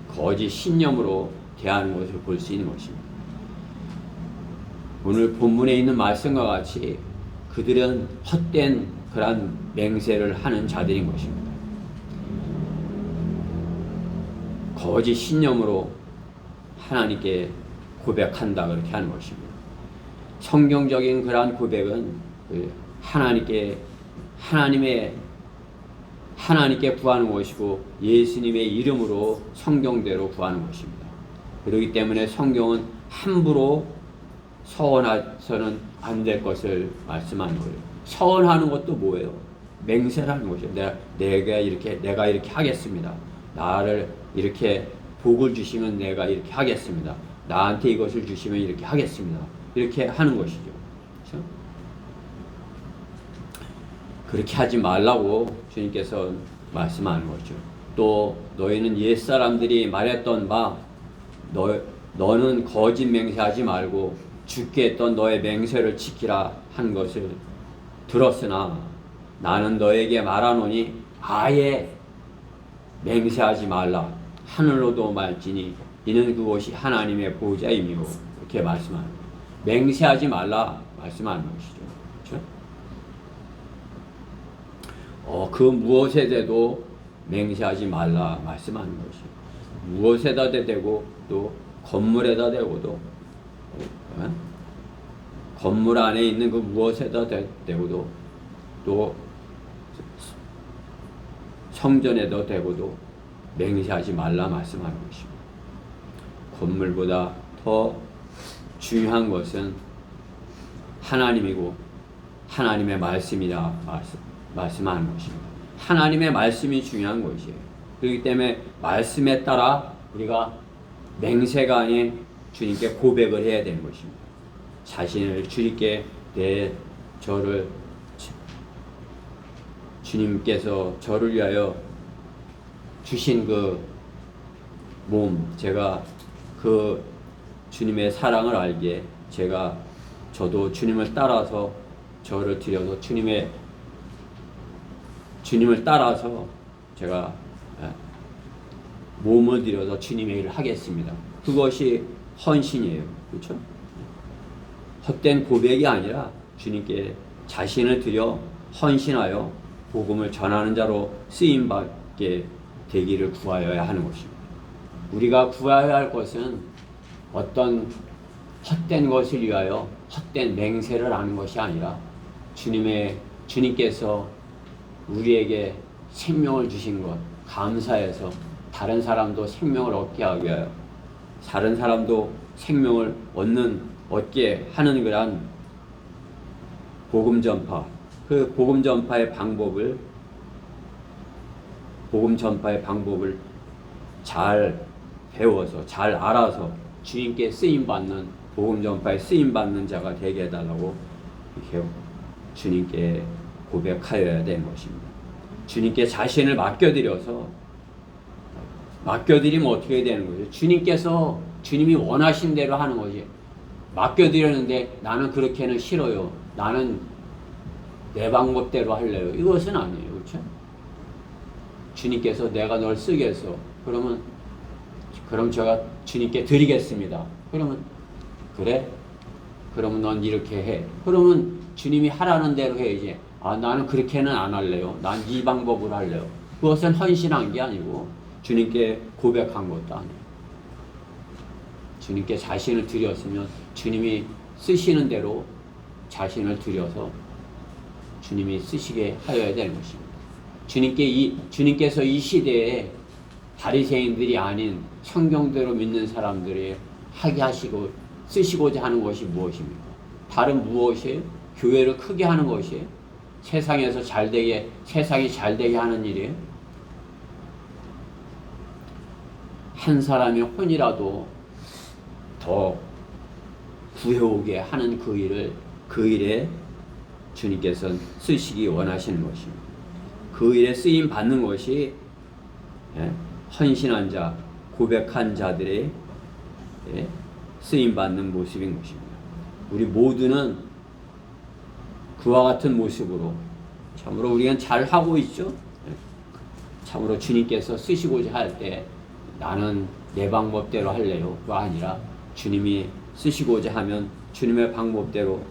거짓 신념으로 대하는 것을 볼 수 있는 것입니다. 오늘 본문에 있는 말씀과 같이 그들은 헛된 그러한 맹세를 하는 자들인 것입니다. 거짓 신념으로 하나님께 고백한다 그렇게 하는 것입니다. 성경적인 그러한 고백은 하나님께 구하는 것이고 예수님의 이름으로 성경대로 구하는 것입니다. 그렇기 때문에 성경은 함부로 서원해서는 안 될 것을 말씀하는 거예요. 서원하는 것도 뭐예요? 맹세를 하는 것이에요. 내가 이렇게 하겠습니다. 나를 이렇게 복을 주시면 내가 이렇게 하겠습니다. 나한테 이것을 주시면 이렇게 하겠습니다. 이렇게 하는 것이죠. 그렇죠? 그렇게 하지 말라고 주님께서 말씀하는 거죠. 또 너희는 옛사람들이 말했던 바 너는 거짓 맹세하지 말고 죽게 했던 너의 맹세를 지키라 한 것을 들었으나 나는 너에게 말하노니 아예 맹세하지 말라. 하늘로도 말지니 이는 그곳이 하나님의 보좌이므로 이렇게 말씀하는 거예요. 맹세하지 말라 말씀하는 것이죠. 그렇죠? 그 무엇에 대도 맹세하지 말라 말씀하는 것이죠. 무엇에다 대고 또 건물에다 대고도 건물 안에 있는 그 무엇에다 대고도 또 성전에다 대고도 맹세하지 말라 말씀하는 것입니다. 건물보다 더 중요한 것은 하나님이고 하나님의 말씀이라 말씀하는 것입니다. 하나님의 말씀이 중요한 것이에요. 그렇기 때문에 말씀에 따라 우리가 맹세가 아닌 주님께 고백을 해야 되는 것입니다. 자신을 주님께 주님께서 저를 위하여 주신 그 몸, 제가 그 주님의 사랑을 알기에 저도 주님을 따라서 저를 드려서 주님을 따라서 제가 몸을 들여서 주님의 일을 하겠습니다. 그것이 헌신이에요. 그렇죠? 헛된 고백이 아니라 주님께 자신을 드려 헌신하여 복음을 전하는 자로 쓰임받게 되기를 구하여야 하는 것입니다. 우리가 구하여야 할 것은 어떤 헛된 것을 위하여 헛된 맹세를 하는 것이 아니라 주님께서 우리에게 생명을 주신 것 감사해서 다른 사람도 생명을 얻게 하기 위하여 다른 사람도 생명을 얻게 하는 그런 복음 전파, 그 복음 전파의 방법을 잘 배워서 잘 알아서 주님께 쓰임받는 복음 전파에 쓰임받는 자가 되게 해달라고 이렇게 주님께 고백하여야 되는 것입니다. 주님께 자신을 맡겨드리면 어떻게 되는 거죠? 주님이 원하신 대로 하는 거지. 맡겨드렸는데 나는 그렇게는 싫어요. 나는 내 방법대로 할래요. 이것은 아니에요. 그렇죠? 주님께서 내가 널 쓰겠어. 그럼 제가 주님께 드리겠습니다. 그러면 그래? 그러면 넌 이렇게 해. 그러면 주님이 하라는 대로 해야지. 나는 그렇게는 안 할래요. 난 이 방법으로 할래요. 그것은 헌신한 게 아니고 주님께 고백한 것도 아니에요. 주님께 자신을 드렸으면 주님이 쓰시는 대로 자신을 드려서 주님이 쓰시게 하여야 되는 것입니다. 주님께서 이 시대에 바리새인들이 아닌 성경대로 믿는 사람들이 하게 하시고 쓰시고자 하는 것이 무엇입니까? 다른 무엇이에요? 교회를 크게 하는 것이에요? 세상이 잘 되게 하는 일이에요? 한 사람의 혼이라도 더 구해오게 하는 그 일에 주님께서는 쓰시기 원하시는 것입니다. 그 일에 쓰임 받는 것이 헌신한 자, 고백한 자들의 쓰임 받는 모습인 것입니다. 우리 모두는 그와 같은 모습으로 참으로 우리는 잘 하고 있죠. 참으로 주님께서 쓰시고자 할 때 나는 내 방법대로 할래요. 그거 아니라 주님이 쓰시고자 하면 주님의 방법대로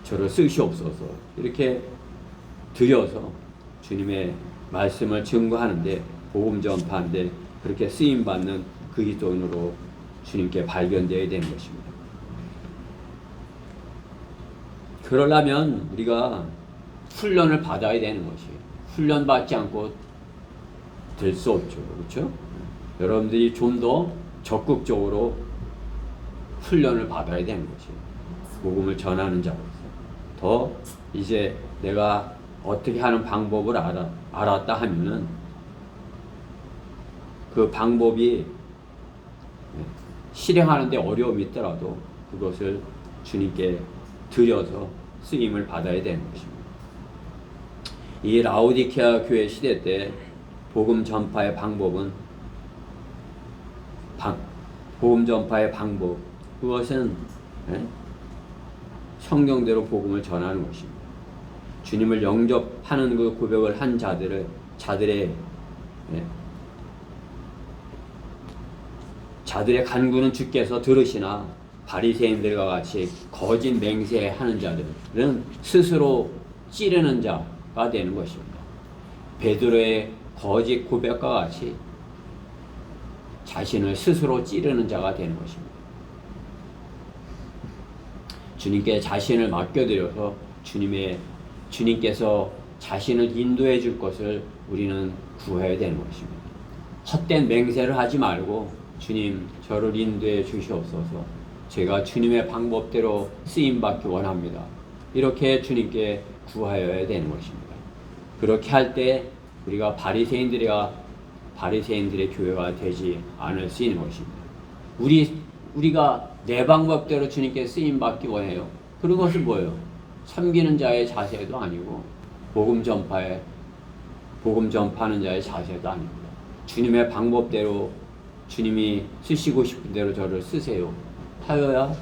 저를 쓰시옵소서 이렇게 드려서 주님의 말씀을 증거하는데 복음 전파하는데 그렇게 쓰임받는 그리스도인으로 주님께 발견되어야 되는 것입니다. 그러려면 우리가 훈련을 받아야 되는 것이에요. 훈련 받지 않고 될 수 없죠. 그렇죠? 여러분들이 좀 더 적극적으로 훈련을 받아야 되는 것이에요. 복음을 전하는 자로서 더 이제 내가 어떻게 하는 방법을 알았다 하면은 그 방법이 실행하는데 어려움이 있더라도 그것을 주님께 드려서 쓰임을 받아야 되는 것입니다. 이 라오디케아 교회 시대 때 복음 전파의 방법 그것은 성경대로 복음을 전하는 것입니다. 주님을 영접하는 그 고백을 한 자들의 간구는 주께서 들으시나 바리새인들과 같이 거짓 맹세하는 자들은 스스로 찌르는 자가 되는 것입니다. 베드로의 거짓 고백과 같이 자신을 스스로 찌르는 자가 되는 것입니다. 주님께 자신을 맡겨드려서 주님께서 자신을 인도해 줄 것을 우리는 구해야 되는 것입니다. 헛된 맹세를 하지 말고 주님 저를 인도해 주시옵소서. 제가 주님의 방법대로 쓰임받기 원합니다. 이렇게 주님께 구하여야 되는 것입니다. 그렇게 할 때 우리가 바리새인들의 교회가 되지 않을 수 있는 것입니다. 우리가 내 방법대로 주님께 쓰임받기 원해요. 그런 것은 뭐예요? 섬기는 자의 자세도 아니고 복음 전파하는 자의 자세도 아닙니다. 주님의 방법대로 주님이 쓰시고 싶은 대로 저를 쓰세요 하여야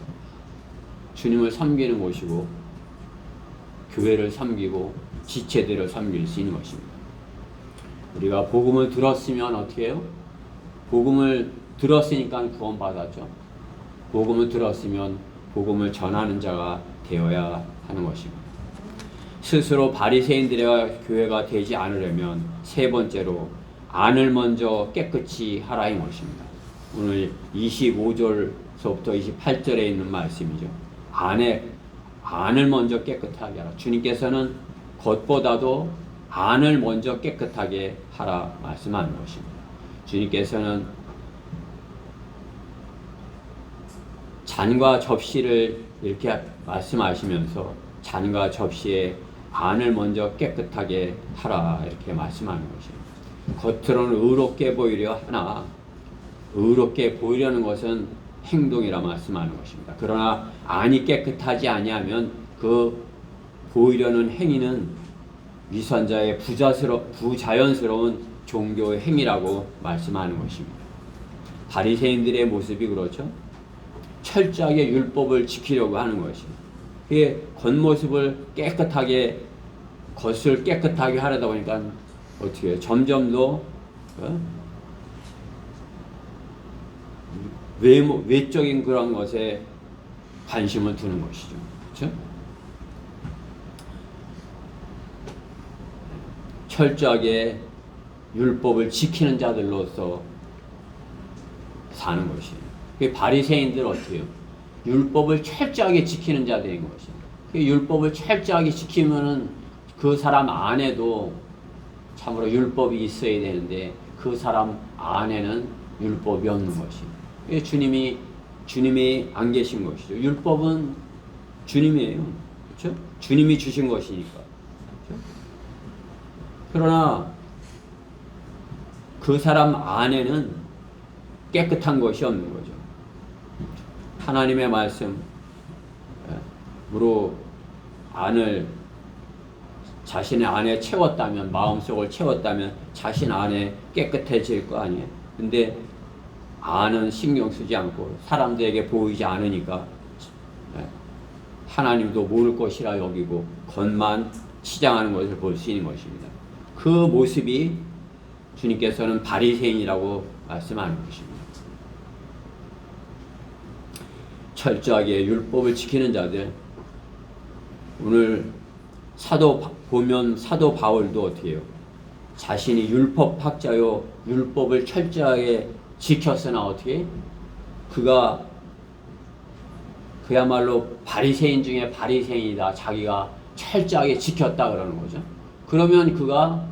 주님을 섬기는 것이고 교회를 섬기고 지체들을 섬길 수 있는 것입니다. 우리가 복음을 들었으면 어떻게 해요? 복음을 들었으니까 구원받았죠. 복음을 들었으면 복음을 전하는 자가 되어야 하는 것입니다. 스스로 바리새인들의 교회가 되지 않으려면 세 번째로 안을 먼저 깨끗이 하라인 것입니다. 오늘 25절서부터 28절에 있는 말씀이죠. 안을 먼저 깨끗하게 하라. 주님께서는 겉보다도 안을 먼저 깨끗하게 하라 말씀하는 것입니다. 주님께서는 잔과 접시를 이렇게 말씀하시면서 잔과 접시의 안을 먼저 깨끗하게 하라 이렇게 말씀하는 것입니다. 겉으로는 의롭게 보이려 하나 의롭게 보이려는 것은 행동이라 말씀하는 것입니다. 그러나 안이 깨끗하지 아니하면 그 보이려는 행위는 위선자의 부자연스러운 종교의 행위라고 말씀하는 것입니다. 바리새인들의 모습이 그렇죠. 철저하게 율법을 지키려고 하는 것입니다. 그게 겉모습을 겉을 깨끗하게 하려다 보니까 어떻게 해요? 점점 더 외적인 그런 것에 관심을 두는 것이죠. 그렇죠? 철저하게 율법을 지키는 자들로서 사는 것이에요. 바리새인들 어떻게 해요? 율법을 철저하게 지키는 자들인 것이에요. 율법을 철저하게 지키면은 그 사람 안에도 참으로 율법이 있어야 되는데 그 사람 안에는 율법이 없는 것이에요. 주님이 안 계신 것이죠. 율법은 주님이에요. 그렇죠? 주님이 주신 것이니까. 그렇죠? 그러나 그 사람 안에는 깨끗한 것이 없는 거죠. 하나님의 말씀으로 자신의 안에 채웠다면, 마음속을 채웠다면 자신 안에 깨끗해질 거 아니에요. 근데 안은 신경 쓰지 않고 사람들에게 보이지 않으니까 하나님도 모를 것이라 여기고 겉만 치장하는 것을 볼 수 있는 것입니다. 그 모습이 주님께서는 바리새인이라고 말씀하는 것입니다. 철저하게 율법을 지키는 자들, 오늘 사도 바울도 어떻게 해요? 자신이 율법학자요 율법을 철저하게 지켰으나 어떻게 그가 그야말로 바리새인 중에 바리새인이다. 자기가 철저하게 지켰다 그러는 거죠. 그러면 그가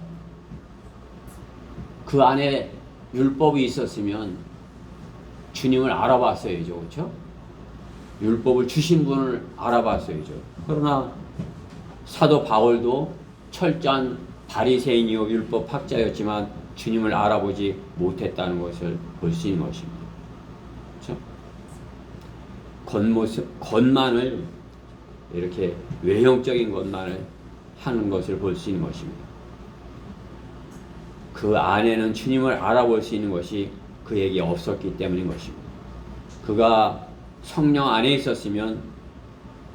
그 안에 율법이 있었으면 주님을 알아봤어야죠. 그렇죠? 율법을 주신 분을 알아봤어야죠. 그러나 사도 바울도 철저한 바리새인이요 율법학자였지만 주님을 알아보지 못했다는 것을 볼 수 있는 것입니다. 그렇죠? 겉만을 이렇게 외형적인 것만을 하는 것을 볼 수 있는 것입니다. 그 안에는 주님을 알아볼 수 있는 것이 그에게 없었기 때문인 것입니다. 그가 성령 안에 있었으면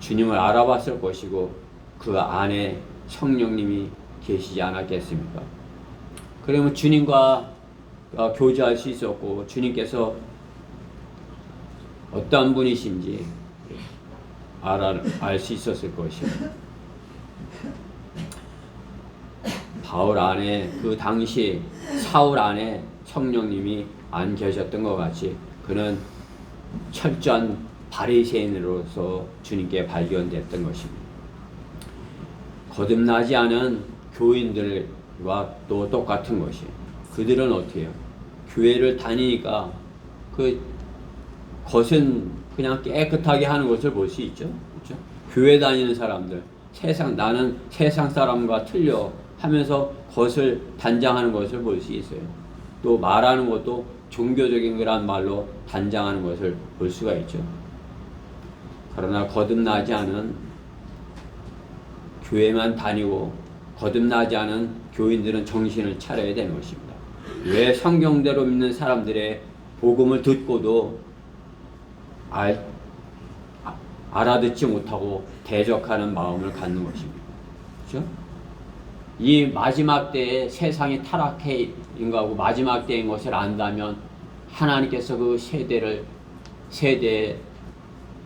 주님을 알아봤을 것이고 그 안에 성령님이 계시지 않았겠습니까? 그러면 주님과 교제할 수 있었고 주님께서 어떤 분이신지 알 수 있었을 것입니다. 바울 안에 그 당시 사울 안에 성령님이 안 계셨던 것 같이 그는 철저한 바리새인으로서 주님께 발견됐던 것입니다. 거듭나지 않은 교인들과 또 똑같은 것이 그들은 어떻게 해요? 교회를 다니니까 그 것은 그냥 깨끗하게 하는 것을 볼 수 있죠. 그렇죠? 교회 다니는 사람들 나는 세상 사람과 틀려 하면서 것을 단장하는 것을 볼 수 있어요. 또 말하는 것도 종교적인 그런 말로 단장하는 것을 볼 수가 있죠. 그러나 거듭나지 않은 교회만 다니고 거듭나지 않은 교인들은 정신을 차려야 되는 것입니다. 왜 성경대로 믿는 사람들의 복음을 듣고도 알아듣지 못하고 대적하는 마음을 갖는 것입니다. 그렇죠? 이 마지막 때에 세상이 타락해 인가하고 마지막 때인 것을 안다면 하나님께서 그 세대에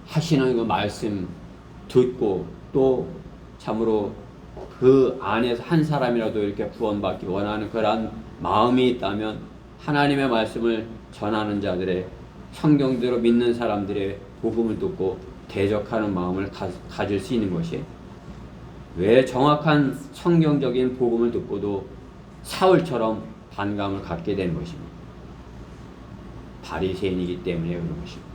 하시는 그 말씀 듣고 또 참으로 그 안에서 한 사람이라도 이렇게 구원받기 원하는 그러한 마음이 있다면 하나님의 말씀을 전하는 자들의 성경대로 믿는 사람들의 복음을 듣고 대적하는 마음을 가질 수 있는 것이 왜 정확한 성경적인 복음을 듣고도 사울처럼 반감을 갖게 되는 것입니다. 바리새인이기 때문에 그런 것입니다.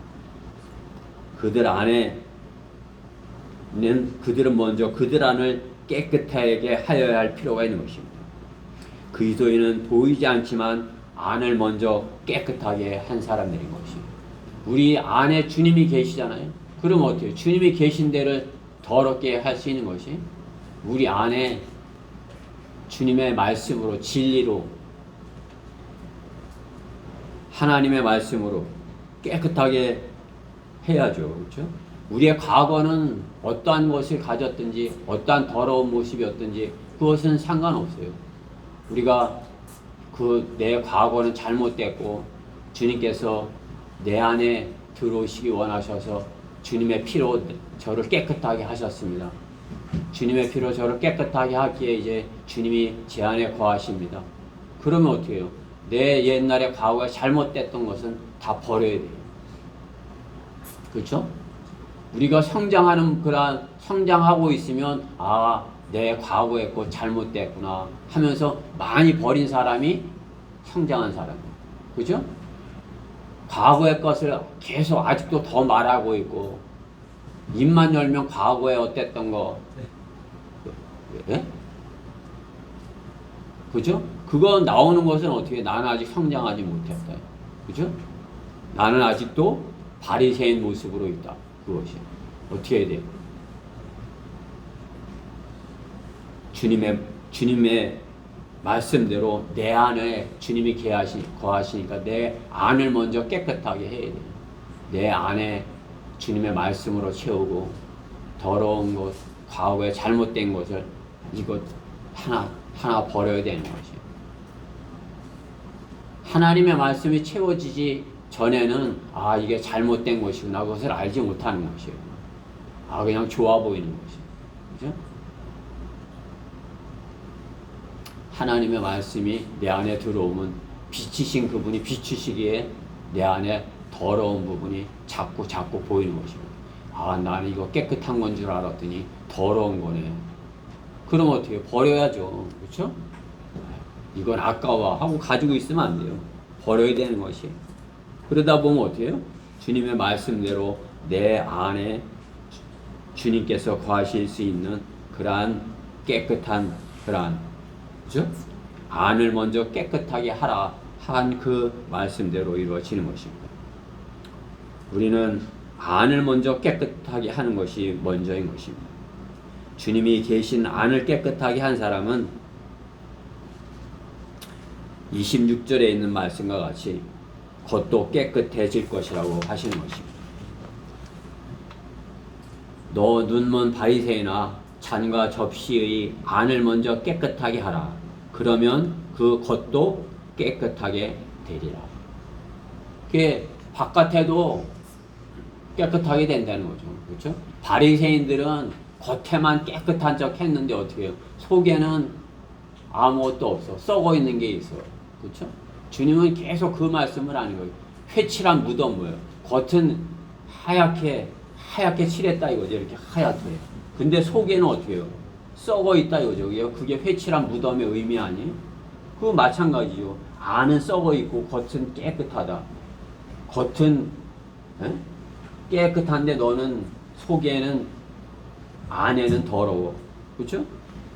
그들은 먼저 그들 안을 깨끗하게 하여야 할 필요가 있는 것입니다. 그리스도인은 보이지 않지만 안을 먼저 깨끗하게 한 사람들인 것입니다. 우리 안에 주님이 계시잖아요. 그럼 어떻게 해요? 주님이 계신 데를 더럽게 할 수 있는 것이 우리 안에 주님의 말씀으로 진리로 하나님의 말씀으로 깨끗하게 해야죠. 그렇죠? 우리의 과거는 어떠한 것을 가졌든지 어떠한 더러운 모습이었든지 그것은 상관없어요. 우리가 내 과거는 잘못됐고 주님께서 내 안에 들어오시기 원하셔서 주님의 피로 저를 깨끗하게 하셨습니다. 주님의 피로 저를 깨끗하게 하기에 이제 주님이 제 안에 거하십니다. 그러면 어떻게 해요? 내 옛날에 과거에 잘못됐던 것은 다 버려야 돼요. 그렇죠? 우리가 성장하고 있으면 내 과거에 거 잘못됐구나 하면서 많이 버린 사람이 성장한 사람이에요. 그죠? 과거의 것을 계속 아직도 더 말하고 있고 입만 열면 과거에 어땠던 거 예? 그죠? 그거 나오는 것은 어떻게 나는 아직 성장하지 못했다. 그죠? 나는 아직도 바리새인 모습으로 있다. 그것이 어떻게 해야 돼요? 주님의 말씀대로 내 안에 주님이 거하시니까 내 안을 먼저 깨끗하게 해야 돼요. 내 안에 주님의 말씀으로 채우고 더러운 것, 과거에 잘못된 것을 이것 하나 버려야 되는 것이에요. 하나님의 말씀이 채워지지 전에는 이게 잘못된 것이구나 그것을 알지 못하는 것이에요. 그냥 좋아 보이는 것이에요. 그죠? 하나님의 말씀이 내 안에 들어오면 비치신 그분이 비추시기에 내 안에 더러운 부분이 자꾸 보이는 것입니다. 나는 이거 깨끗한 건 줄 알았더니 더러운 거네. 그럼 어떻게 해요? 버려야죠. 그렇죠? 이건 아까워 하고 가지고 있으면 안 돼요. 버려야 되는 것이. 그러다 보면 어떻게 해요? 주님의 말씀대로 내 안에 주님께서 거하실 수 있는 그러한 깨끗한 그죠? 안을 먼저 깨끗하게 하라 한 그 말씀대로 이루어지는 것입니다. 우리는 안을 먼저 깨끗하게 하는 것이 먼저인 것입니다. 주님이 계신 안을 깨끗하게 한 사람은 26절에 있는 말씀과 같이 겉도 깨끗해질 것이라고 하시는 것입니다. 너 눈먼 바리새인아 잔과 접시의 안을 먼저 깨끗하게 하라. 그러면 그 겉도 깨끗하게 되리라. 그게 바깥에도 깨끗하게 된다는 거죠. 그렇죠? 바리새인들은 겉에만 깨끗한 척 했는데 어떻게 해요? 속에는 아무것도 없어. 썩어 있는 게 있어. 그렇죠? 주님은 계속 그 말씀을 하는 거예요. 회칠한 무덤 뭐예요? 겉은 하얗게 칠했다 이거죠. 이렇게 하얗게. 근데 속에는 어떻게 해요? 썩어 있다 이거죠. 그게 회칠한 무덤의 의미 아니에요? 그거 마찬가지죠. 안은 썩어 있고 겉은 깨끗하다. 겉은 깨끗한데 너는 속에는 안에는 더러워. 그렇죠?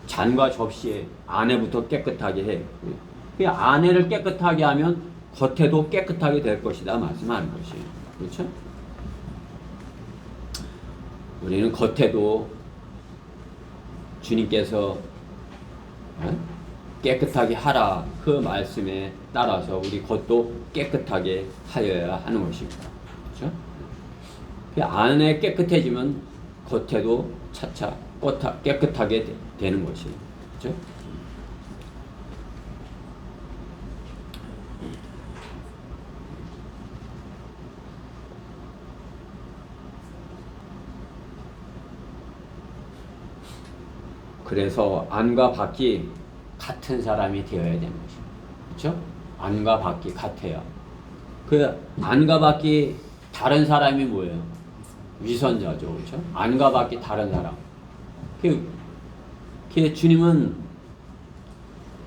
잔과 접시에 안에부터 깨끗하게 해. 그 안에를 깨끗하게 하면 겉에도 깨끗하게 될 것이다 말씀하는 것이에요. 그렇죠? 우리는 겉에도 주님께서 깨끗하게 하라 그 말씀에 따라서 우리 겉도 깨끗하게 하여야 하는 것입니다. 그렇죠? 그 안에 깨끗해지면 겉에도 차차 깨끗하게 되는 것이에요. 그렇죠? 그래서 안과 밖이 같은 사람이 되어야 되는 것이죠. 그렇죠? 안과 밖이 같아야. 그 안과 밖이 다른 사람이 뭐예요? 위선자죠. 그렇죠? 안과 밖이 다른 사람. 그 주님은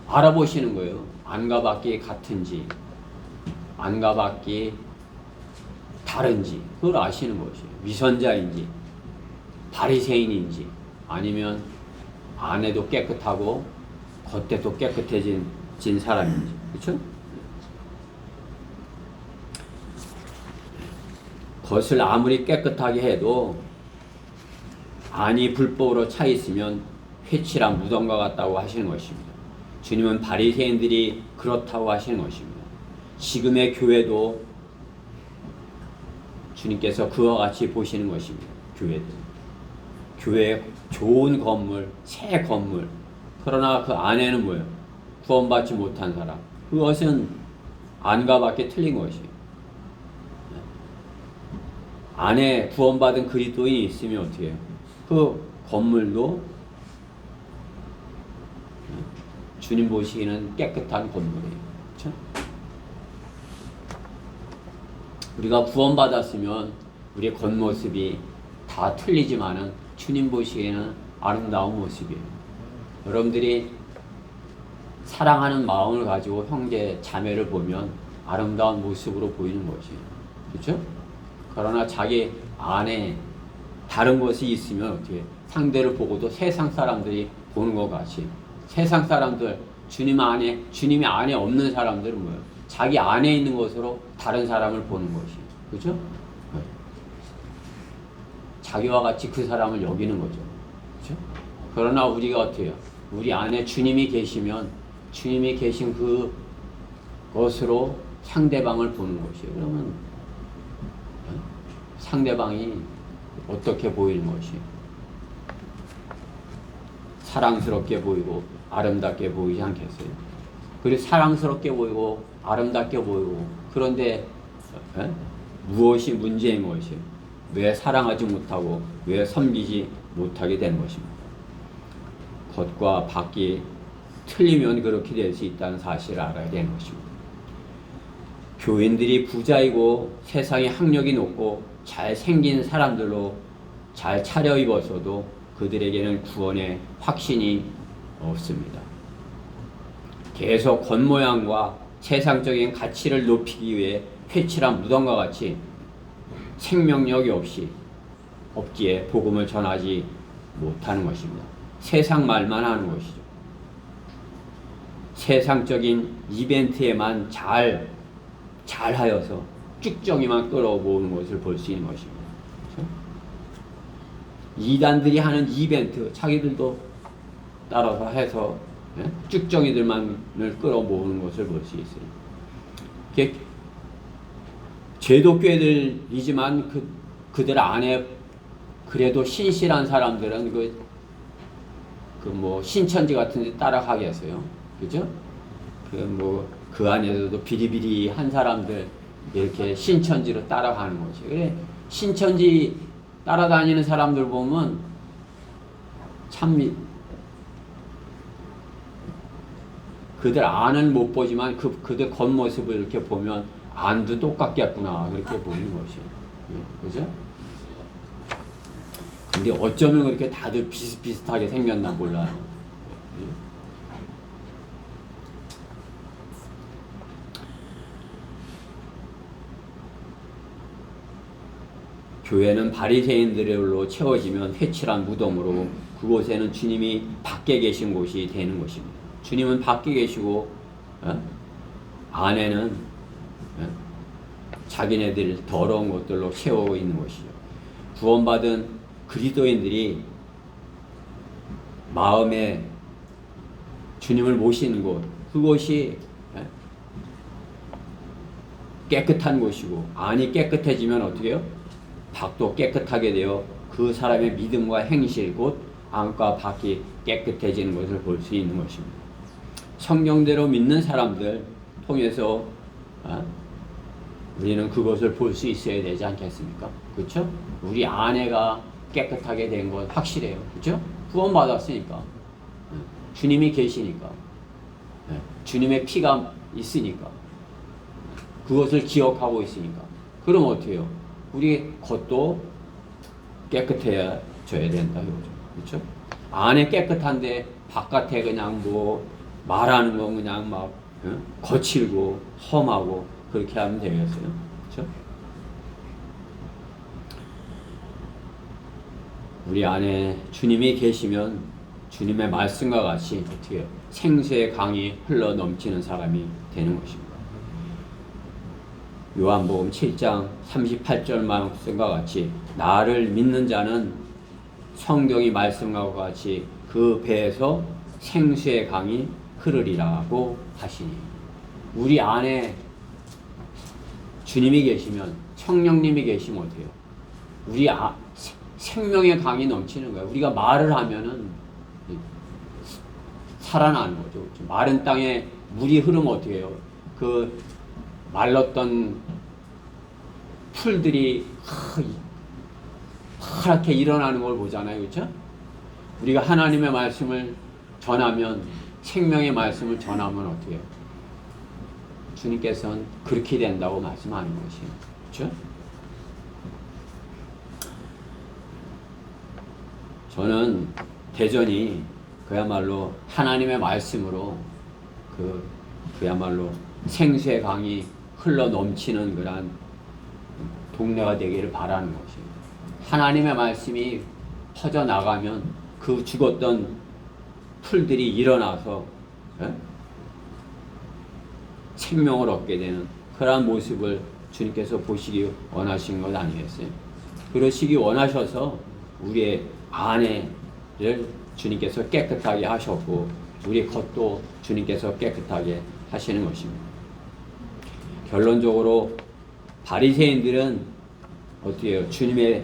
알아보시는 거예요. 안과 밖이 같은지, 안과 밖이 다른지 그걸 아시는 것이에요. 위선자인지, 바리새인인지, 아니면 안에도 깨끗하고 겉에도 깨끗해진 사람인지. 그렇죠? 겉을 아무리 깨끗하게 해도 안이 불법으로 차 있으면 회칠한 무덤과 같다고 하시는 것입니다. 주님은 바리새인들이 그렇다고 하시는 것입니다. 지금의 교회도 주님께서 그와 같이 보시는 것입니다. 교회 좋은 건물, 새 건물. 그러나 그 안에는 뭐예요? 구원받지 못한 사람. 그것은 안과 밖에 틀린 것이에요. 안에 구원받은 그리스도인이 있으면 어떻게 해요? 그 건물도 주님 보시기에는 깨끗한 건물이에요. 그렇죠? 우리가 구원받았으면 우리의 겉모습이 다 틀리지만은 주님 보시기에는 아름다운 모습이에요. 여러분들이 사랑하는 마음을 가지고 형제 자매를 보면 아름다운 모습으로 보이는 것이에요. 그렇죠? 그러나 자기 안에 다른 것이 있으면 어떻게 상대를 보고도 세상 사람들이 보는 것 같이 세상 사람들 주님이 안에 없는 사람들은 뭐예요? 자기 안에 있는 것으로 다른 사람을 보는 것이에요. 그렇죠? 자기와 같이 그 사람을 여기는 거죠. 그렇죠? 그러나 우리가 어떻게 해요? 우리 안에 주님이 계시면 주님이 계신 그 것으로 상대방을 보는 것이에요. 그러면 상대방이 어떻게 보이는 것이에요? 사랑스럽게 보이고 아름답게 보이지 않겠어요? 그리고 사랑스럽게 보이고 아름답게 보이고 그런데 무엇이 문제인 것이에요? 왜 사랑하지 못하고 왜 섬기지 못하게 되는 것입니다. 겉과 밖이 틀리면 그렇게 될 수 있다는 사실을 알아야 되는 것입니다. 교인들이 부자이고 세상에 학력이 높고 잘생긴 사람들로 잘 차려입어서도 그들에게는 구원의 확신이 없습니다. 계속 겉모양과 세상적인 가치를 높이기 위해 회칠한 무덤과 같이 생명력이 없기에 복음을 전하지 못하는 것입니다. 세상 말만 하는 것이죠. 세상적인 이벤트에만 잘하여서 쭉정이만 끌어모으는 것을 볼 수 있는 것입니다. 그렇죠? 이단들이 하는 이벤트 자기들도 따라서 해서 쭉정이들만을 끌어모으는 것을 볼 수 있어요. 제독교회들이지만 그들 안에 그래도 신실한 사람들은 뭐 신천지 같은 데 따라가겠어요. 그죠? 그 안에서도 비리비리한 사람들 이렇게 신천지로 따라가는 거지. 그래 신천지 따라다니는 사람들 보면 참 그들 안은 못 보지만 그들 겉모습을 이렇게 보면 안도 똑같겠구나 그렇게 보이는 것이에요. 그죠? 근데 어쩌면 그렇게 다들 비슷비슷하게 생겼나 몰라요. 교회는 바리새인들로 채워지면 회칠한 무덤으로 그곳에는 주님이 밖에 계신 곳이 되는 것입니다. 주님은 밖에 계시고 안에는 자기네들 더러운 것들로 채우고 있는 것이죠. 구원받은 그리스도인들이 마음에 주님을 모시는 곳, 그곳이 깨끗한 곳이고 안이 깨끗해지면 어떻게 해요? 밖도 깨끗하게 되어 그 사람의 믿음과 행실 곧 안과 밖이 깨끗해지는 것을 볼 수 있는 것입니다. 성경대로 믿는 사람들 통해서 우리는 그것을 볼 수 있어야 되지 않겠습니까? 그렇죠? 우리 아내가 깨끗하게 된 건 확실해요. 그렇죠? 구원받았으니까. 주님이 계시니까. 주님의 피가 있으니까. 그것을 기억하고 있으니까. 그럼 어떻게 해요? 우리 겉도 깨끗해야 져야 된다. 그렇죠? 안에 깨끗한데 바깥에 그냥 뭐 말하는 거 그냥 막 거칠고 험하고 그렇게 하면 되겠어요. 그렇죠? 우리 안에 주님이 계시면 주님의 말씀과 같이 어떻게 생수의 강이 흘러 넘치는 사람이 되는 것입니다. 요한복음 7장 38절 말씀과 같이 나를 믿는 자는 성경이 말씀과 같이 그 배에서 생수의 강이 흐르리라고 하시니 우리 안에 주님이 계시면 성령님이 계시면 어때요? 우리 생명의 강이 넘치는 거예요. 우리가 말을 하면은 살아나는 거죠. 마른 땅에 물이 흐르면 어떻게 해요? 그 말랐던 풀들이 파랗게 일어나는 걸 보잖아요. 그렇죠? 우리가 하나님의 말씀을 전하면 생명의 말씀을 전하면 어떻게 해요? 주님께서는 그렇게 된다고 말씀하는 것이에요. 그렇죠? 저는 대전이 그야말로 하나님의 말씀으로 그야말로 생수의 강이 흘러 넘치는 그러한 동네가 되기를 바라는 것이에요. 하나님의 말씀이 퍼져나가면 그 죽었던 풀들이 일어나서 생명을 얻게 되는 그러한 모습을 주님께서 보시기 원하신 것 아니겠어요? 그러시기 원하셔서 우리의 안에를 주님께서 깨끗하게 하셨고 우리 겉도 주님께서 깨끗하게 하시는 것입니다. 결론적으로 바리새인들은 어떻게 해요?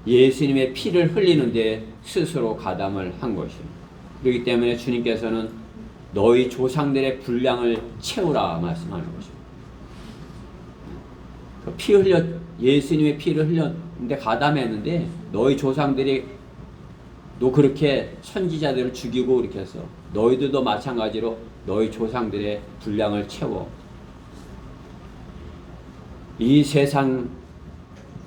예수님의 피를 흘리는데 스스로 가담을 한 것입니다. 그렇기 때문에 주님께서는 너희 조상들의 분량을 채우라 말씀하는 것입니다. 예수님의 피를 흘렸는데 가담했는데 너희 조상들이 너 그렇게 선지자들을 죽이고 이렇게 해서 너희들도 마찬가지로 너희 조상들의 분량을 채워. 이 세상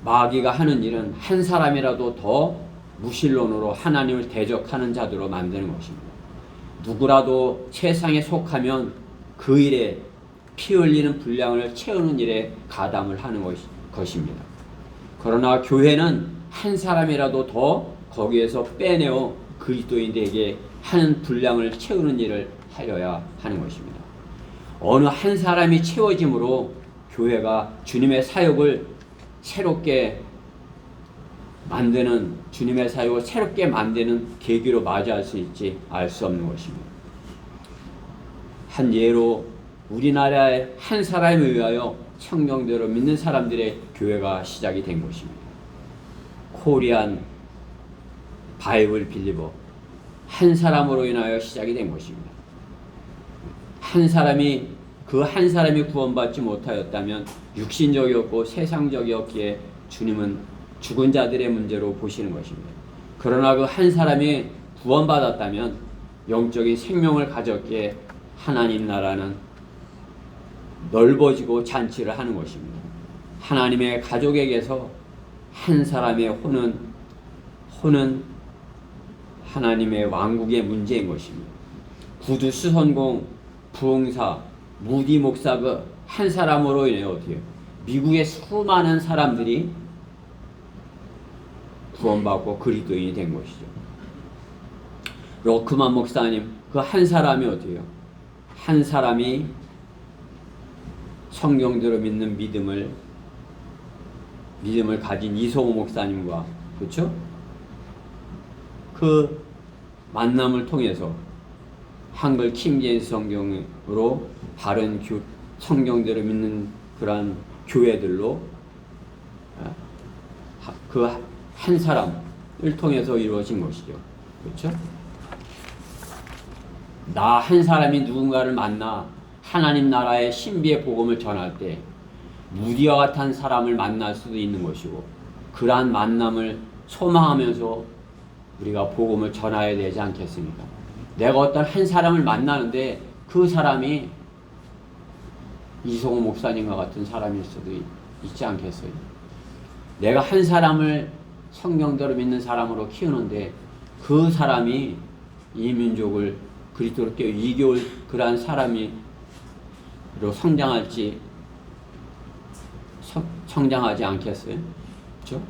마귀가 하는 일은 한 사람이라도 더 무신론으로 하나님을 대적하는 자들로 만드는 것입니다. 누구라도 세상에 속하면 그 일에 피 흘리는 분량을 채우는 일에 가담을 하는 것입니다. 그러나 교회는 한 사람이라도 더 거기에서 빼내어 그리스도인들에게 한 분량을 채우는 일을 하여야 하는 것입니다. 어느 한 사람이 채워짐으로 교회가 주님의 사역을 새롭게 만드는 계기로 맞이할 수 있지 알 수 없는 것입니다. 한 예로 우리나라의 한 사람에 의하여 성경대로 믿는 사람들의 교회가 시작이 된 것입니다. 코리안 바이블 빌리버 한 사람으로 인하여 시작이 된 것입니다. 한 사람이 구원받지 못하였다면 육신적이었고 세상적이었기에 주님은 죽은 자들의 문제로 보시는 것입니다. 그러나 그 한 사람이 구원받았다면 영적인 생명을 가졌기에 하나님 나라는 넓어지고 잔치를 하는 것입니다. 하나님의 가족에게서 한 사람의 혼은 하나님의 왕국의 문제인 것입니다. 구두 수선공, 부흥사, 무디 목사 그 한 사람으로 인해 어떻게 미국의 수많은 사람들이 구원받고 그리스도인이 된 것이죠. 로크만 목사님 그 한 사람이 어때요? 한 사람이 성경대로 믿는 믿음을 가진 이성호 목사님과 그렇죠? 그 만남을 통해서 한글 킹제임스 성경으로 바른 성경대로 믿는 그러한 교회들로 그 한 사람을 통해서 이루어진 것이죠. 그렇죠? 나 한 사람이 누군가를 만나 하나님 나라의 신비의 복음을 전할 때 무디와 같은 사람을 만날 수도 있는 것이고 그러한 만남을 소망하면서 우리가 복음을 전해야 되지 않겠습니까? 내가 어떤 한 사람을 만나는데 그 사람이 이성호 목사님과 같은 사람일 수도 있지 않겠어요? 내가 한 사람을 성경대로 믿는 사람으로 키우는데 그 사람이 이 민족을 그리스도로 깨워 이겨올 그러한 사람으로 성장하지 않겠어요? 그렇죠?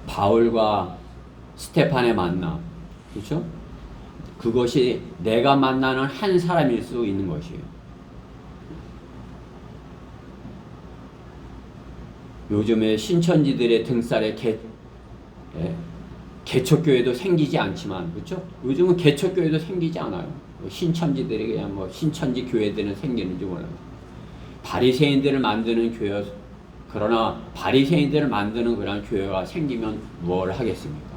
바울과 스테판의 만남, 그렇죠? 그것이 내가 만나는 한 사람일 수 있는 것이에요. 요즘에 신천지들의 등살에 개척교회도 생기지 않지만, 그렇죠? 요즘은 개척교회도 생기지 않아요. 신천지들이 그냥 신천지 교회들은 생기는지 몰라요. 바리새인들을 만드는 교회, 그러나 바리새인들을 만드는 그런 교회가 생기면 뭘 하겠습니까?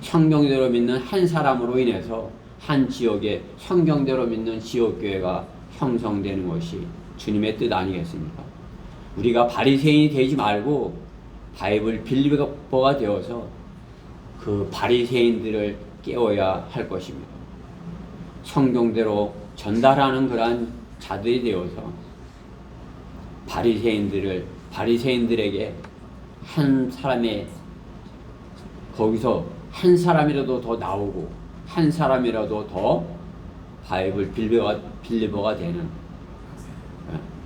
성경대로 믿는 한 사람으로 인해서 한 지역에 성경대로 믿는 지역교회가 형성되는 것이 주님의 뜻 아니겠습니까? 우리가 바리새인이 되지 말고 바이블 빌리버가 되어서 그 바리새인들을 깨워야 할 것입니다. 성경대로 전달하는 그러한 자들이 되어서 바리새인들에게 한 사람의 거기서 한 사람이라도 더 나오고 한 사람이라도 더 바이블 빌리버가 되는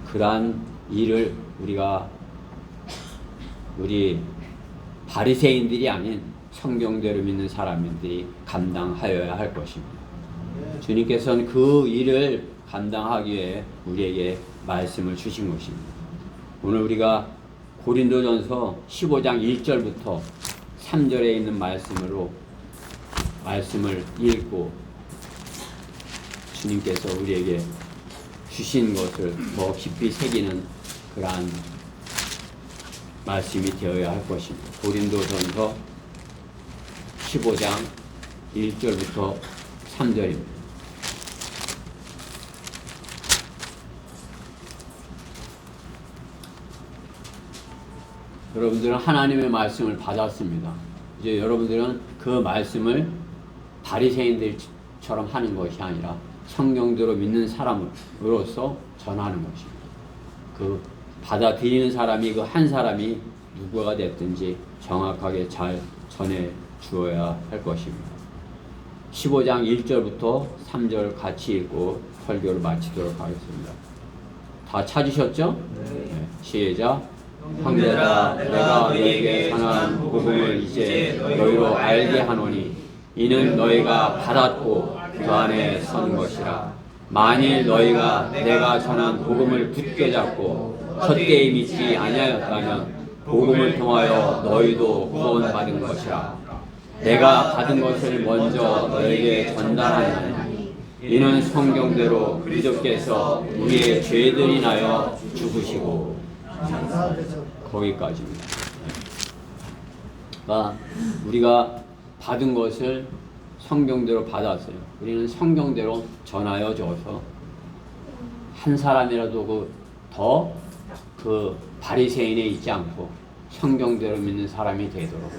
그러한 일을 우리 바리새인들이 아닌 성경대로 믿는 사람들이 감당하여야 할 것입니다. 주님께서는 그 일을 감당하기 위해 우리에게 말씀을 주신 것입니다. 오늘 우리가 고린도전서 15장 1절부터 3절에 있는 말씀을 읽고 주님께서 우리에게 주신 것을 더 깊이 새기는 그러한 말씀이 되어야 할 것입니다. 고린도전서 15장 1절부터 3절입니다. 여러분들은 하나님의 말씀을 받았습니다. 이제 여러분들은 그 말씀을 바리새인들처럼 하는 것이 아니라 성경대로 믿는 사람으로서 전하는 것입니다. 그 받아들이는 사람이 그 한 사람이 누구가 됐든지 정확하게 잘 전해 주어야 할 것입니다. 15장 1절부터 3절 같이 읽고 설교를 마치도록 하겠습니다. 다 찾으셨죠? 네. 시작. 형제들아, 내가 너희에게 전한 복음을 이제 너희로 알게 하노니 이는 너희가 받았고 그 안에 선 것이라. 만일 너희가 내가 전한 복음을 굳게 잡고 헛되이 믿지 아니하였다면 복음을 통하여 너희도 구원받은 것이라. 내가 받은 것을 먼저 너희에게 전달하노니 이는 성경대로 그리스도께서 우리의 죄들 인하여 죽으시고. 거기까지입니다. 그러니까 우리가 받은 것을 성경대로 받았어요. 우리는 성경대로 전하여 줘서 한 사람이라도 그 바리새인에 있지 않고 성경대로 믿는 사람이 되도록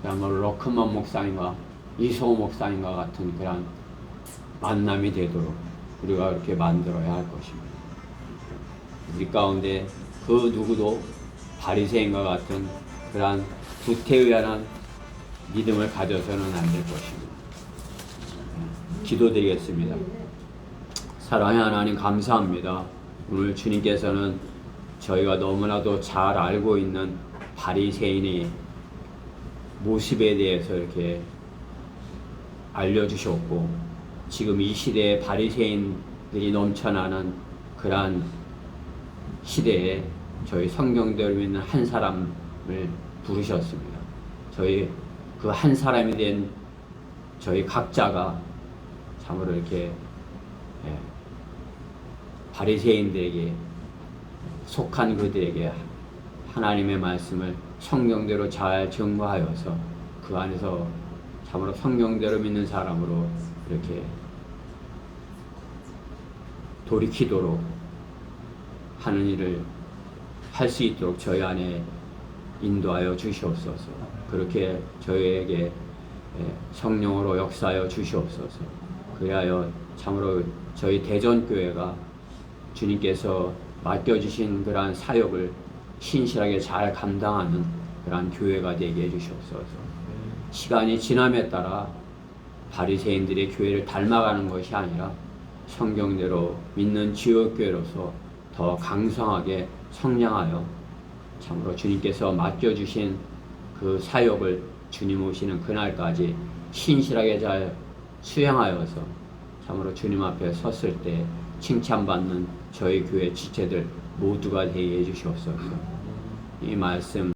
그야말로 로크만 목사님과 이성호 목사님과 같은 그런 만남이 되도록 우리가 그렇게 만들어야 할 것입니다. 우리 가운데 그 누구도 바리새인과 같은 그러한 구태의연한 믿음을 가져서는 안 될 것입니다. 기도드리겠습니다. 사랑의 하나님 감사합니다. 오늘 주님께서는 저희가 너무나도 잘 알고 있는 바리새인의 모습에 대해서 이렇게 알려주셨고, 지금 이 시대에 바리새인들이 넘쳐나는 그러한 시대에 저희 성경대로 믿는 한 사람을 부르셨습니다. 저희 그 한 사람이 된 저희 각자가 참으로 이렇게 바리새인들에게 속한 그들에게 하나님의 말씀을 성경대로 잘 증거하여서 그 안에서 참으로 성경대로 믿는 사람으로 이렇게 돌이키도록 하는 일을 할 수 있도록 저희 안에 인도하여 주시옵소서. 그렇게 저희에게 성령으로 역사하여 주시옵소서. 그리하여 참으로 저희 대전교회가 주님께서 맡겨주신 그러한 사역을 신실하게 잘 감당하는 그러한 교회가 되게 해주시옵소서. 시간이 지남에 따라 바리새인들의 교회를 닮아가는 것이 아니라 성경대로 믿는 지역교회로서 더 강성하게 성장하여 참으로 주님께서 맡겨주신 그 사역을 주님 오시는 그날까지 신실하게 잘 수행하여서 참으로 주님 앞에 섰을 때 칭찬받는 저희 교회 지체들 모두가 되게 해주시옵소서. 이 말씀